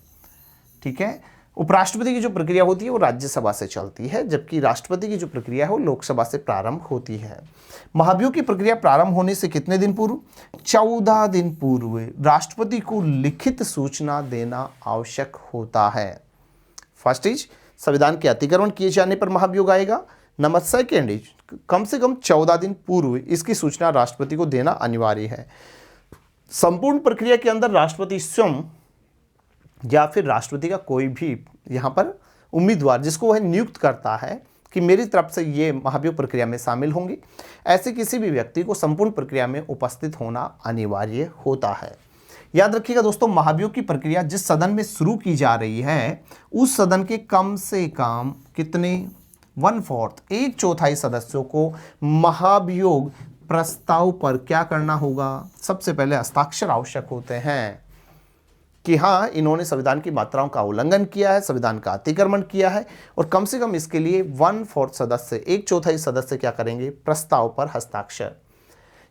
A: ठीक है। उपराष्ट्रपति की जो प्रक्रिया होती है वो राज्यसभा से चलती है, जबकि राष्ट्रपति की जो प्रक्रिया है वो लोकसभा से प्रारंभ होती है। महाभियोग की प्रक्रिया प्रारंभ होने से कितने दिन पूर्व, 14 दिन पूर्व राष्ट्रपति को लिखित सूचना देना आवश्यक होता है। फर्स्ट इज संविधान के अतिक्रमण किए जाने पर महाभियोग आएगा। नंबर सेकेंड इज कम से कम 14 दिन पूर्व इसकी सूचना राष्ट्रपति को देना अनिवार्य है। संपूर्ण प्रक्रिया के अंदर राष्ट्रपति स्वयं या फिर राष्ट्रपति का कोई भी यहाँ पर उम्मीदवार जिसको वह नियुक्त करता है कि मेरी तरफ से ये महाभियोग प्रक्रिया में शामिल होंगे, ऐसे किसी भी व्यक्ति को संपूर्ण प्रक्रिया में उपस्थित होना अनिवार्य होता है। याद रखिएगा दोस्तों, महाभियोग की प्रक्रिया जिस सदन में शुरू की जा रही है उस सदन के कम से कम कितने, 1/4 1/4 सदस्यों को महाभियोग प्रस्ताव पर क्या करना होगा, सबसे पहले हस्ताक्षर आवश्यक होते हैं कि हाँ इन्होंने संविधान की मात्राओं का उल्लंघन किया है, संविधान का अतिक्रमण किया है, और कम से कम इसके लिए 1/4 सदस्य, 1/4 सदस्य क्या करेंगे, प्रस्ताव पर हस्ताक्षर।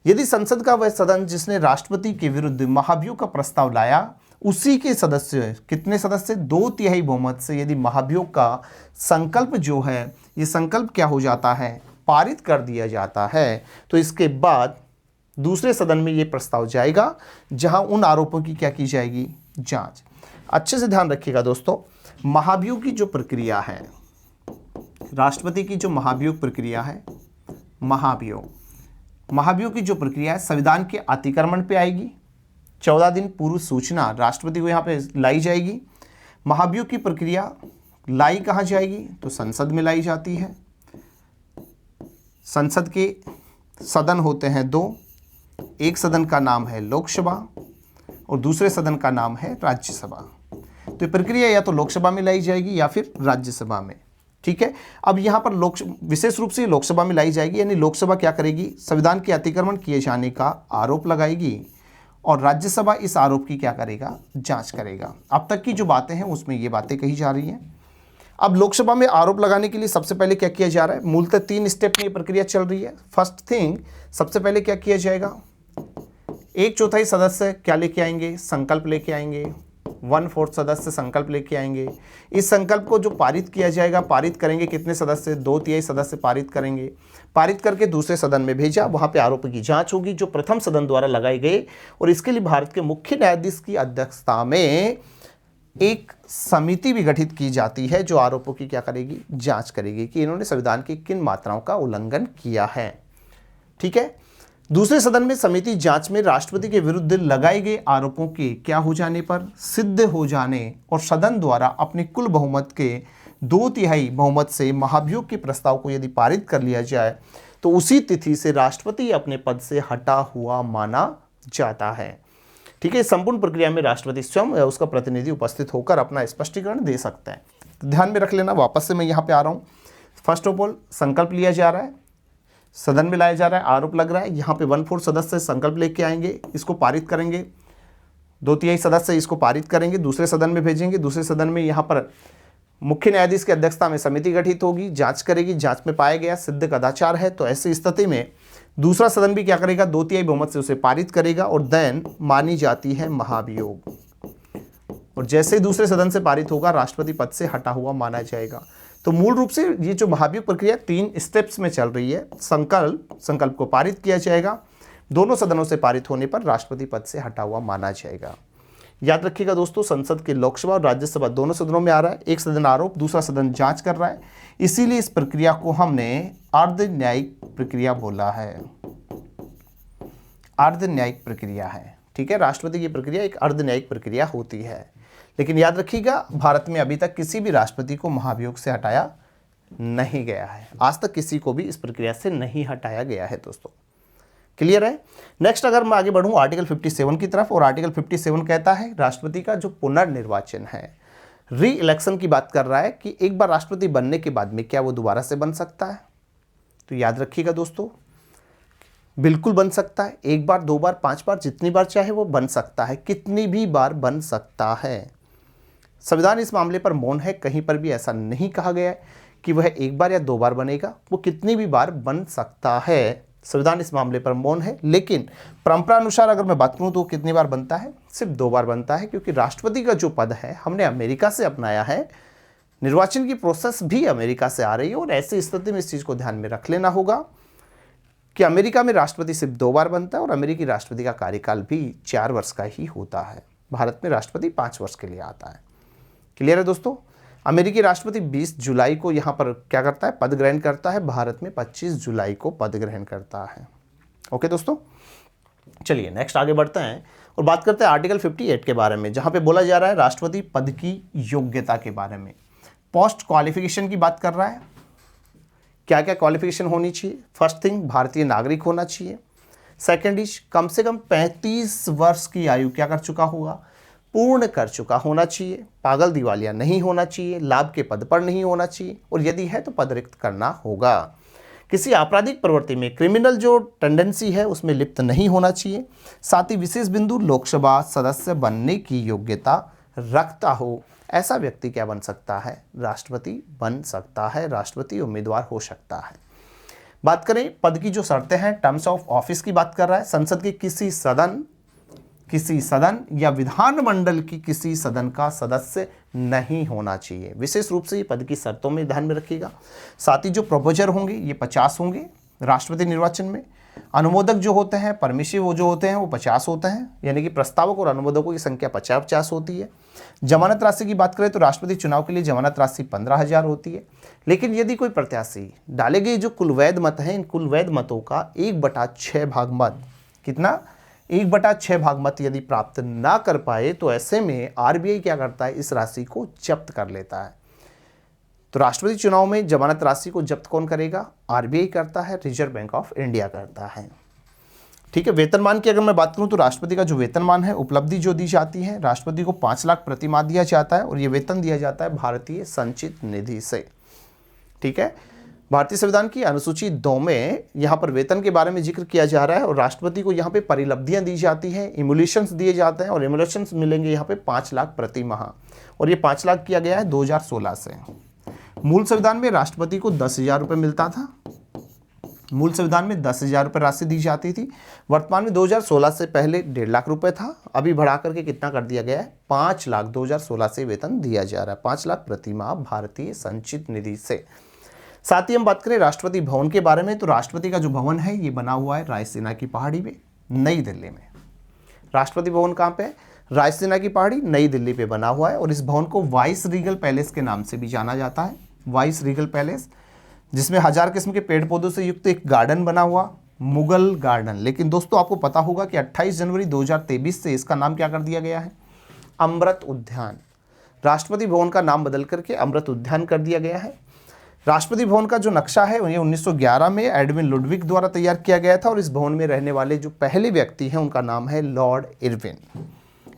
A: यदि संसद का वह सदन जिसने राष्ट्रपति के विरुद्ध महाभियोग का प्रस्ताव लाया उसी के सदस्य, कितने सदस्य, 2/3 बहुमत से यदि महाभियोग का संकल्प जो है ये संकल्प क्या हो जाता है, पारित कर दिया जाता है, तो इसके बाद दूसरे सदन में ये प्रस्ताव जाएगा जहां उन आरोपों की क्या की जाएगी, जांच। अच्छे से ध्यान रखिएगा दोस्तों, महाभियोग की जो प्रक्रिया है, राष्ट्रपति की जो महाभियोग प्रक्रिया है, महाभियोग की जो प्रक्रिया है संविधान के अतिक्रमण पे आएगी। 14 दिन पूर्व सूचना राष्ट्रपति को यहाँ पे लाई जाएगी। महाभियोग की प्रक्रिया लाई कहाँ जाएगी, तो संसद में लाई जाती है। संसद के सदन होते हैं 2, एक सदन का नाम है लोकसभा और दूसरे सदन का नाम है राज्यसभा। तो ये प्रक्रिया या तो लोकसभा में लाई जाएगी या फिर राज्यसभा में, ठीक है। अब यहाँ पर विशेष रूप से लोकसभा में लाई जाएगी, यानी लोकसभा क्या करेगी, संविधान के अतिक्रमण किए जाने का आरोप लगाएगी और राज्यसभा इस आरोप की क्या करेगा, जांच करेगा। अब तक की जो बातें हैं उसमें ये बातें कही जा रही हैं। अब लोकसभा में आरोप लगाने के लिए सबसे पहले क्या किया जा रहा है, मूलतः 3 स्टेप में ये प्रक्रिया चल रही है। फर्स्ट थिंग, सबसे पहले क्या किया जाएगा, 1/4 सदस्य क्या लेके आएंगे, संकल्प लेके आएंगे, 1/4 सदस्य संकल्प लेके आएंगे। इस संकल्प को जो पारित किया जाएगा, पारित करेंगे कितने सदस्य, 2/3 सदस्य पारित करेंगे। पारित करके दूसरे सदन में भेजा, वहाँ पे आरोप की जांच होगी जो प्रथम सदन द्वारा लगाए गए, और इसके लिए भारत के मुख्य न्यायाधीश की अध्यक्षता में एक समिति भी गठित की जाती है जो आरोपों की क्या करेगी, जांच करेगी कि इन्होंने संविधान की किन मात्राओं का उल्लंघन किया है। ठीक है। दूसरे सदन में समिति जांच में राष्ट्रपति के विरुद्ध लगाए गए आरोपों के क्या हो जाने पर, सिद्ध हो जाने और सदन द्वारा अपने कुल बहुमत के 2/3 बहुमत से महाभियोग के प्रस्ताव को यदि पारित कर लिया जाए तो उसी तिथि से राष्ट्रपति अपने पद से हटा हुआ माना जाता है। ठीक है। इस संपूर्ण प्रक्रिया में राष्ट्रपति स्वयं या उसका प्रतिनिधि उपस्थित होकर अपना स्पष्टीकरण दे सकता है। तो ध्यान में रख लेना, वापस से मैं यहाँ पे आ रहा हूँ। फर्स्ट ऑफ ऑल संकल्प लिया जा रहा है, सदन में लाया जा रहा है, आरोप लग रहा है, यहाँ पे 1/4 सदस्य संकल्प लेके आएंगे, इसको पारित करेंगे, 2/3 सदस्य इसको पारित करेंगे, दूसरे सदन में भेजेंगे। दूसरे सदन में यहाँ पर मुख्य न्यायाधीश की अध्यक्षता में समिति गठित होगी, जांच करेगी, जांच में पाया गया सिद्ध कदाचार है तो ऐसी स्थिति में दूसरा सदन भी क्या करेगा, 2/3 बहुमत से उसे पारित करेगा और देन मानी जाती है महाभियोग। और जैसे ही दूसरे सदन से पारित होगा राष्ट्रपति पद से हटा हुआ माना जाएगा। तो मूल रूप से ये जो महाभियोग प्रक्रिया 3 स्टेप्स में चल रही है। संकल्प को पारित किया जाएगा, दोनों सदनों से पारित होने पर राष्ट्रपति पद से हटा हुआ माना जाएगा। याद रखिएगा दोस्तों, संसद के लोकसभा और राज्यसभा दोनों सदनों में आ रहा है, एक सदन आरोप, दूसरा सदन जांच कर रहा है, इसीलिए इस प्रक्रिया को हमने अर्ध न्यायिक प्रक्रिया बोला है। अर्ध न्यायिक प्रक्रिया है। ठीक है। राष्ट्रपति की प्रक्रिया एक अर्ध न्यायिक प्रक्रिया होती है। लेकिन याद रखिएगा, भारत में अभी तक किसी भी राष्ट्रपति को महाभियोग से हटाया नहीं गया है। आज तक किसी को भी इस प्रक्रिया से नहीं हटाया गया है दोस्तों। क्लियर है। नेक्स्ट अगर मैं आगे बढ़ूं आर्टिकल 57 की तरफ, और आर्टिकल 57 कहता है राष्ट्रपति का जो पुनर्निर्वाचन है, री इलेक्शन की बात कर रहा है कि एक बार राष्ट्रपति बनने के बाद में क्या वो दोबारा से बन सकता है। तो याद रखिएगा दोस्तों, बिल्कुल बन सकता है। 1 बार, 2 बार, 5 बार, जितनी बार चाहे वो बन सकता है, कितनी भी बार बन सकता है। संविधान इस मामले पर मौन है, कहीं पर भी ऐसा नहीं कहा गया है कि वह 1 बार या 2 बार बनेगा, वो कितनी भी बार बन सकता है। संविधान इस मामले पर मौन है। लेकिन परंपरा अनुसार अगर मैं बात करूं तो कितनी बार बनता है, सिर्फ 2 बार बनता है, क्योंकि राष्ट्रपति का जो पद है हमने अमेरिका से अपनाया है, निर्वाचन की प्रोसेस भी अमेरिका से आ रही है। और ऐसी स्थिति में इस चीज़ को ध्यान में रख लेना होगा कि अमेरिका में राष्ट्रपति सिर्फ 2 बार बनता है और अमेरिकी राष्ट्रपति का कार्यकाल भी 4 वर्ष का ही होता है। भारत में राष्ट्रपति 5 वर्ष के लिए आता है। क्लियर है दोस्तों। अमेरिकी राष्ट्रपति 20 जुलाई को यहाँ पर क्या करता है, पद ग्रहण करता है। भारत में 25 जुलाई को पद ग्रहण करता है। ओके दोस्तों, चलिए नेक्स्ट आगे बढ़ते हैं और बात करते हैं आर्टिकल 58 के बारे में, जहाँ पे बोला जा रहा है राष्ट्रपति पद की योग्यता के बारे में। पोस्ट क्वालिफिकेशन की बात कर रहा है, क्या क्या क्वालिफिकेशन होनी चाहिए। फर्स्ट थिंग, भारतीय नागरिक होना चाहिए। सेकेंड इज कम से कम 35 वर्ष की आयु क्या कर चुका होगा, पूर्ण कर चुका होना चाहिए। पागल दिवालिया नहीं होना चाहिए, लाभ के पद पर नहीं होना चाहिए, और यदि है तो पद रिक्त करना होगा। किसी आपराधिक प्रवृत्ति में, क्रिमिनल जो टेंडेंसी है उसमें लिप्त नहीं होना चाहिए। साथ ही विशेष बिंदु, लोकसभा सदस्य बनने की योग्यता रखता हो, ऐसा व्यक्ति क्या बन सकता है, राष्ट्रपति बन सकता है, राष्ट्रपति उम्मीदवार हो सकता है। बात करें पद की जो शर्तें हैं, टर्म्स ऑफ ऑफिस की बात कर रहा है। संसद के किसी सदन या विधानमंडल की किसी सदन का सदस्य नहीं होना चाहिए। विशेष रूप से ये पद की शर्तों में ध्यान में रखिएगा। साथ ही जो प्रोपोजर होंगे ये 50 होंगे राष्ट्रपति निर्वाचन में। अनुमोदक जो होते हैं, परमिशिव वो जो होते हैं वो 50 होते हैं, यानी कि प्रस्तावक और अनुमोदकों की संख्या 50-50 होती है। जमानत राशि की बात करें तो राष्ट्रपति चुनाव के लिए जमानत राशि 15,000 होती है। लेकिन यदि कोई प्रत्याशी, डाले गए जो कुल वैध मत हैं, इन कुल वैध मतों का 1/6 भाग मत, कितना, 1/6 भाग मत यदि प्राप्त ना कर पाए तो ऐसे में आरबीआई क्या करता है, इस राशि को जब्त कर लेता है। तो राष्ट्रपति चुनाव में जमानत राशि को जब्त कौन करेगा, आरबीआई करता है, रिजर्व बैंक ऑफ इंडिया करता है। ठीक है। वेतनमान की अगर मैं बात करूं तो राष्ट्रपति का जो वेतनमान है, उपलब्धि जो दी जाती है, राष्ट्रपति को 5 लाख प्रति माह दिया जाता है और ये वेतन दिया जाता है भारतीय संचित निधि से। ठीक है। भारतीय संविधान की अनुसूची 2 में यहाँ पर वेतन के बारे में जिक्र किया जा रहा है और राष्ट्रपति को यहाँ पे परिलब्धियाँ दी जाती हैं, इमुलेशंस दिए जाते हैं और इमुलेशंस मिलेंगे यहाँ पे 5 लाख प्रति माह, और ये 5 लाख किया गया है 2016 से। मूल संविधान में राष्ट्रपति को 10,000 रुपये मिलता था, मूल संविधान में 10,000 रुपये राशि दी जाती थी। वर्तमान में 2016 से पहले 1.5 लाख रुपये था, अभी बढ़ा करके कितना कर दिया गया है, 5 लाख 2016 से वेतन दिया जा रहा है, 5 लाख प्रति माह भारतीय संचित निधि से। साथ ही हम बात करें राष्ट्रपति भवन के बारे में तो राष्ट्रपति का जो भवन है ये बना हुआ है रायसीना की पहाड़ी में, नई दिल्ली में। राष्ट्रपति भवन कहाँ पे है, रायसीना की पहाड़ी नई दिल्ली पे बना हुआ है और इस भवन को वाइस रीगल पैलेस के नाम से भी जाना जाता है, वाइस रीगल पैलेस, जिसमें 1000 किस्म के पेड़ पौधों से युक्त एक गार्डन बना हुआ, मुगल गार्डन। लेकिन दोस्तों आपको पता होगा कि 28 जनवरी 2023 से इसका नाम क्या कर दिया गया है, अमृत उद्यान। राष्ट्रपति भवन का नाम बदल करके अमृत उद्यान कर दिया गया है। राष्ट्रपति भवन का जो नक्शा है ये 1911 में एडविन लुडविग द्वारा तैयार किया गया था और इस भवन में रहने वाले जो पहले व्यक्ति हैं उनका नाम है लॉर्ड इरविन।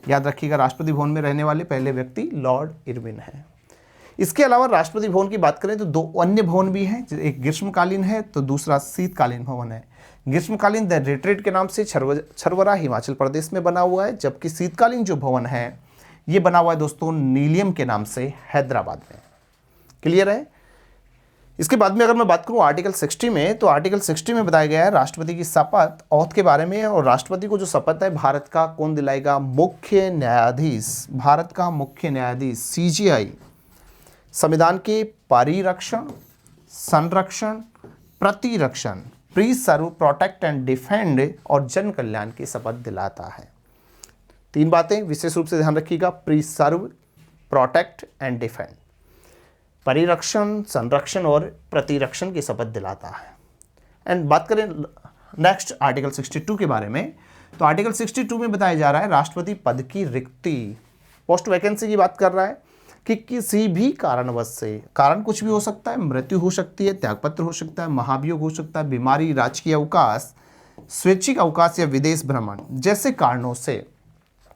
A: याद रखिएगा, राष्ट्रपति भवन में रहने वाले पहले व्यक्ति लॉर्ड इरविन है। इसके अलावा राष्ट्रपति भवन की बात करें तो 2 अन्य भवन भी हैं, एक ग्रीष्मकालीन है तो दूसरा शीतकालीन भवन है। ग्रीष्मकालीन द रिट्रीट के नाम से छरवरा हिमाचल प्रदेश में बना हुआ है, जबकि शीतकालीन जो भवन है ये बना हुआ है दोस्तों नीलियम के नाम से हैदराबाद में। क्लियर है। इसके बाद में अगर मैं बात करूं आर्टिकल 60 में, तो आर्टिकल 60 में बताया गया है राष्ट्रपति की शपथ औथ के बारे में, और राष्ट्रपति को जो शपथ है भारत का कौन दिलाएगा, मुख्य न्यायाधीश। भारत का मुख्य न्यायाधीश CJI संविधान के परिरक्षण, संरक्षण, प्रतिरक्षण, प्रिजर्व, प्रोटेक्ट एंड डिफेंड और जन कल्याण की शपथ दिलाता है। 3 बातें विशेष रूप से ध्यान रखिएगा, प्रिजर्व, प्रोटेक्ट एंड डिफेंड, परिरक्षण, संरक्षण और प्रतिरक्षण की शपथ दिलाता है। एंड बात करें नेक्स्ट आर्टिकल 62 के बारे में, तो आर्टिकल 62 में बताया जा रहा है राष्ट्रपति पद की रिक्ति, पोस्ट वैकेंसी की बात कर रहा है कि किसी भी कारणवश से, कारण कुछ भी हो सकता है, मृत्यु हो सकती है, त्यागपत्र हो सकता है, महाभियोग हो सकता है, बीमारी, राजकीय अवकाश, स्वैच्छिक अवकाश या विदेश भ्रमण जैसे कारणों से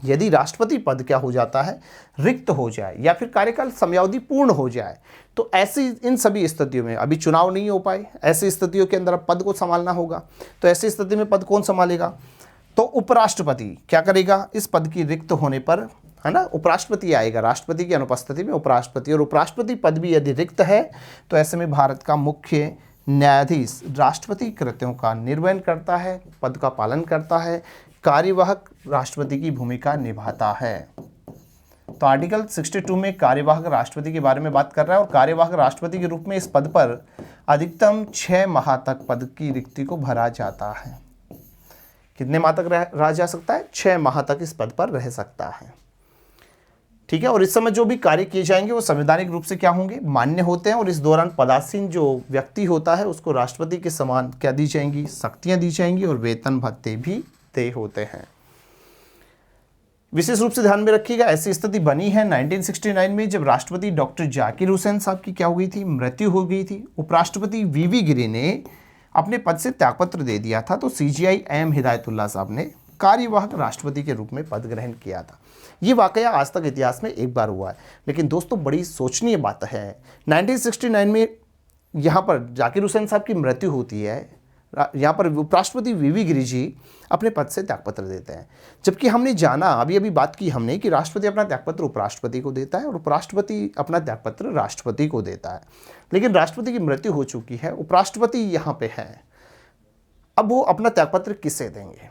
A: यदि राष्ट्रपति पद क्या हो जाता है, रिक्त हो जाए या फिर कार्यकाल समयावधि पूर्ण हो जाए, तो ऐसी इन सभी स्थितियों में, अभी चुनाव नहीं हो पाए, ऐसी स्थितियों के अंदर पद को संभालना होगा, तो ऐसी स्थिति में पद कौन संभालेगा, तो उपराष्ट्रपति क्या करेगा, इस पद की रिक्त होने पर, है ना, उपराष्ट्रपति आएगा, राष्ट्रपति की अनुपस्थिति में उपराष्ट्रपति, और उपराष्ट्रपति पद भी यदि रिक्त है तो ऐसे में भारत का मुख्य न्यायाधीश राष्ट्रपति कृत्यों का निर्वहन करता है, पद का पालन करता है, कार्यवाहक राष्ट्रपति की भूमिका निभाता है। तो आर्टिकल 62 में कार्यवाहक राष्ट्रपति के बारे में बात कर रहा है, और कार्यवाहक राष्ट्रपति के रूप में इस पद पर अधिकतम 6 माह तक पद की रिक्ति को भरा जाता है। कितने माह तक रहा जा सकता है, 6 माह तक इस पद पर रह सकता है। ठीक है। और इस समय जो भी कार्य किए जाएंगे वो संवैधानिक रूप से क्या होंगे, मान्य होते हैं, और इस दौरान पदासीन जो व्यक्ति होता है उसको राष्ट्रपति के समान क्या दी जाएंगी, शक्तियां दी जाएंगी, और वेतन भत्ते भी तय होते हैं। विशेष रूप से ध्यान में रखिएगा, ऐसी स्थिति बनी है 1969 में जब राष्ट्रपति डॉक्टर जाकिर हुसैन साहब की क्या हो गई थी, मृत्यु हो गई थी। उपराष्ट्रपति वीवी गिरी ने अपने पद से त्यागपत्र दे दिया था, तो CJI M हिदायतुल्लाह साहब ने कार्यवाहक राष्ट्रपति के रूप में पद ग्रहण किया था। ये वाकया आज तक इतिहास में एक बार हुआ है, लेकिन दोस्तों बड़ी सोचनीय बात है, 1969 में यहाँ पर जाकिर हुसैन साहब की मृत्यु होती है, यहाँ पर उपराष्ट्रपति वीवी गिरी जी अपने पद से त्यागपत्र देते हैं, जबकि हमने जाना, अभी अभी बात की हमने कि राष्ट्रपति अपना त्यागपत्र उपराष्ट्रपति को देता है और उपराष्ट्रपति अपना त्यागपत्र राष्ट्रपति को देता है, लेकिन राष्ट्रपति की मृत्यु हो चुकी है, उपराष्ट्रपति यहाँ पे है, अब वो अपना त्यागपत्र किसे देंगे।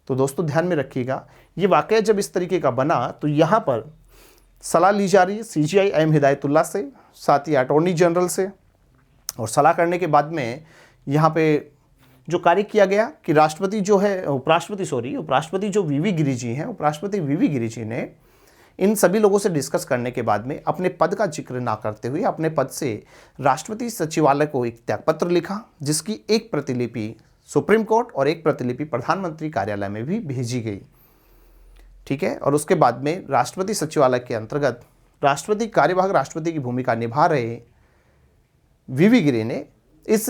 A: तो दोस्तों ध्यान में रखिएगा, ये वाकया जब इस तरीके का बना तो यहाँ पर सलाह ली जा रही है CJI M हिदायतुल्लाह से, साथ ही अटॉर्नी जनरल से, और सलाह करने के बाद में यहाँ पे जो कार्य किया गया कि राष्ट्रपति जो है, उपराष्ट्रपति जो वीवी गिरी जी हैं, उपराष्ट्रपति वीवी गिरी जी ने इन सभी लोगों से डिस्कस करने के बाद में अपने पद का जिक्र ना करते हुए अपने पद से राष्ट्रपति सचिवालय को एक त्यागपत्र लिखा, जिसकी एक प्रतिलिपि सुप्रीम कोर्ट और एक प्रतिलिपि प्रधानमंत्री कार्यालय में भी भेजी गई। ठीक है। और उसके बाद में राष्ट्रपति सचिवालय के अंतर्गत राष्ट्रपति कार्यवाहक राष्ट्रपति की भूमिका निभा रहे वीवी गिरी ने इस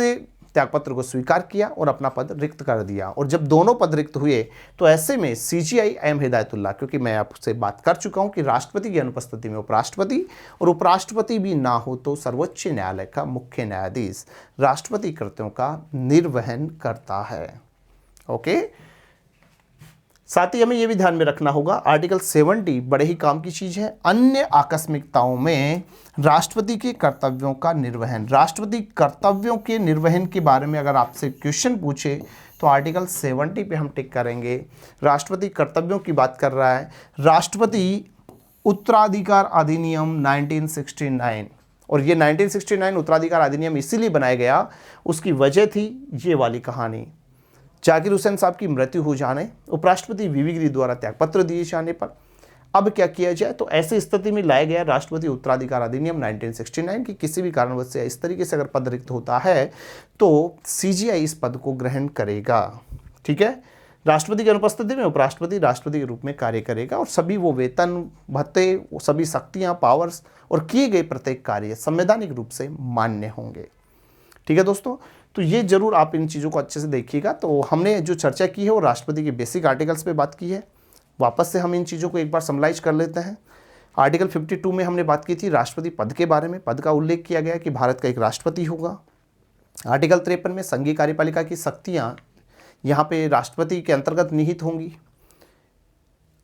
A: त्यागपत्र को स्वीकार किया और अपना पद रिक्त कर दिया। और जब दोनों पद रिक्त हुए तो ऐसे में CJI M हिदायतुल्लाह, क्योंकि मैं आपसे बात कर चुका हूं कि राष्ट्रपति की अनुपस्थिति में उपराष्ट्रपति, और उपराष्ट्रपति भी ना हो तो सर्वोच्च न्यायालय का मुख्य न्यायाधीश राष्ट्रपति कृत्यों का निर्वहन करता है। ओके। साथ ही हमें यह भी ध्यान में रखना होगा, आर्टिकल 70 बड़े ही काम की चीज है, अन्य आकस्मिकताओं में राष्ट्रपति के कर्तव्यों का निर्वहन। राष्ट्रपति कर्तव्यों के निर्वहन के बारे में अगर आपसे क्वेश्चन पूछे तो आर्टिकल 70 पे हम टिक करेंगे। राष्ट्रपति कर्तव्यों की बात कर रहा है, राष्ट्रपति उत्तराधिकार अधिनियम 1969, और ये 1969 उत्तराधिकार अधिनियम इसीलिए बनाया गया, उसकी वजह थी ये वाली कहानी, जाकिर हुसैन साहब की मृत्यु हो जाने, उपराष्ट्रपति वीवी गिरी द्वारा त्यागपत्र दिए जाने पर अब क्या किया जाए, तो ऐसी स्थिति में लाया गया राष्ट्रपति उत्तराधिकार अधिनियम 1969 की किसी भी कारणवश से इस तरीके से अगर पद रिक्त होता है तो सीजीआई इस पद को ग्रहण करेगा। ठीक है, राष्ट्रपति की अनुपस्थिति में उपराष्ट्रपति राष्ट्रपति के रूप में कार्य करेगा और सभी वो वेतन भत्ते, सभी शक्तियां, पावर्स और किए गए प्रत्येक कार्य संवैधानिक रूप से मान्य होंगे। ठीक है दोस्तों, तो ये जरूर आप इन चीज़ों को अच्छे से देखिएगा। तो हमने जो चर्चा की है वो राष्ट्रपति के बेसिक आर्टिकल्स पे बात की है। वापस से हम इन चीज़ों को एक बार समराइज कर लेते हैं। आर्टिकल 52 में हमने बात की थी राष्ट्रपति पद के बारे में, पद का उल्लेख किया गया कि भारत का एक राष्ट्रपति होगा। आर्टिकल 53 में संघीय कार्यपालिका की शक्तियाँ यहाँ पे राष्ट्रपति के अंतर्गत निहित होंगी।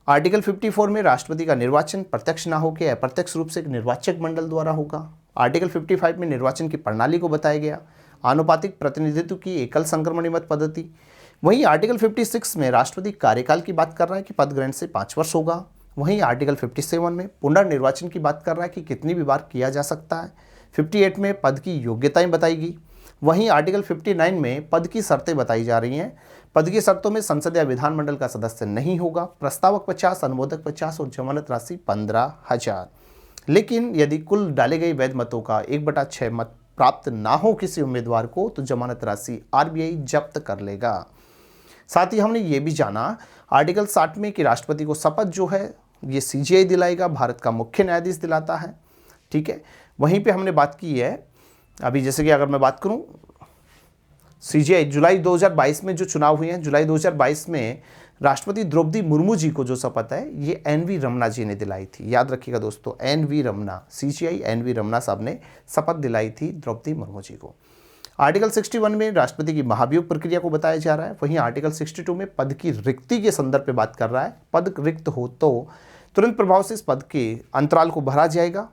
A: आर्टिकल 54 में राष्ट्रपति का निर्वाचन प्रत्यक्ष ना होकर अप्रत्यक्ष रूप से एक निर्वाचक मंडल द्वारा होगा। आर्टिकल 55 में निर्वाचन की प्रणाली को बताया गया, आनुपातिक प्रतिनिधित्व की एकल संक्रमणीय मत पद्धति। वहीं आर्टिकल 56 में राष्ट्रपति कार्यकाल की बात कर रहा है कि पद ग्रहण से 5 वर्ष होगा। वहीं आर्टिकल 57 में पुनर्निर्वाचन की बात कर रहा है कि कितनी भी बार किया जा सकता है। 58 में पद की योग्यताएं बताएगी। वहीं आर्टिकल 59 में पद की शर्तें बताई जा रही हैं। पद की शर्तों में संसद या विधानमंडल का सदस्य नहीं होगा, प्रस्तावक 50, अनुमोदक 50 और जमानत राशि 15,000। लेकिन यदि कुल डाले गए वैध मतों का 1/6 मत प्राप्त ना हो किसी उम्मीदवार को तो जमानत राशि आरबीआई जब्त कर लेगा। साथ ही हमने ये भी जाना आर्टिकल 60 में कि राष्ट्रपति को शपथ जो है ये सीजीआई दिलाएगा, भारत का मुख्य न्यायाधीश दिलाता है। ठीक है, वहीं पे हमने बात की है अभी, जैसे कि अगर मैं बात करूं सीजीआई जुलाई 2022 में जो चुनाव हुए हैं, जुलाई 2022 में राष्ट्रपति द्रौपदी मुर्मू जी को जो शपथ है ये एनवी रमना जी ने दिलाई थी। याद रखिएगा दोस्तों, N V Ramana, CJI N V Ramana साहब ने शपथ दिलाई थी द्रौपदी मुर्मू जी को। आर्टिकल 61 में राष्ट्रपति की महाभियोग प्रक्रिया को बताया जा रहा है। वहीं आर्टिकल 62 में पद की रिक्ति के संदर्भ में बात कर रहा है। पद रिक्त हो तो तुरंत प्रभाव से इस पद के अंतराल को भरा जाएगा।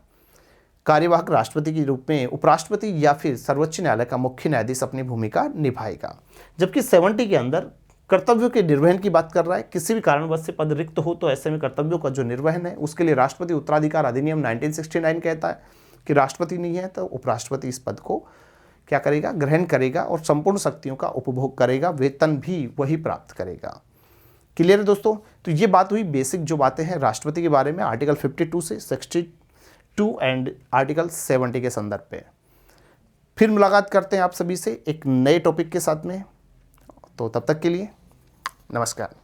A: कार्यवाहक राष्ट्रपति के रूप में उपराष्ट्रपति या फिर सर्वोच्च न्यायालय का मुख्य न्यायाधीश अपनी भूमिका निभाएगा। जबकि 70 के अंदर कर्तव्यों के निर्वहन की बात कर रहा है। किसी भी कारणवश से पद रिक्त हो तो ऐसे में कर्तव्यों का जो निर्वहन है उसके लिए राष्ट्रपति उत्तराधिकार अधिनियम 1969 कहता है कि राष्ट्रपति नहीं है तो उपराष्ट्रपति इस पद को क्या करेगा, ग्रहण करेगा और संपूर्ण शक्तियों का उपभोग करेगा, वेतन भी वही प्राप्त करेगा। क्लियर है दोस्तों, तो ये बात हुई बेसिक जो बातें हैं राष्ट्रपति के बारे में आर्टिकल 52 से 62 एंड आर्टिकल 70 के संदर्भ पे। फिर मुलाकात करते हैं आप सभी से एक नए टॉपिक के साथ में। तो तब तक के लिए नमस्कार।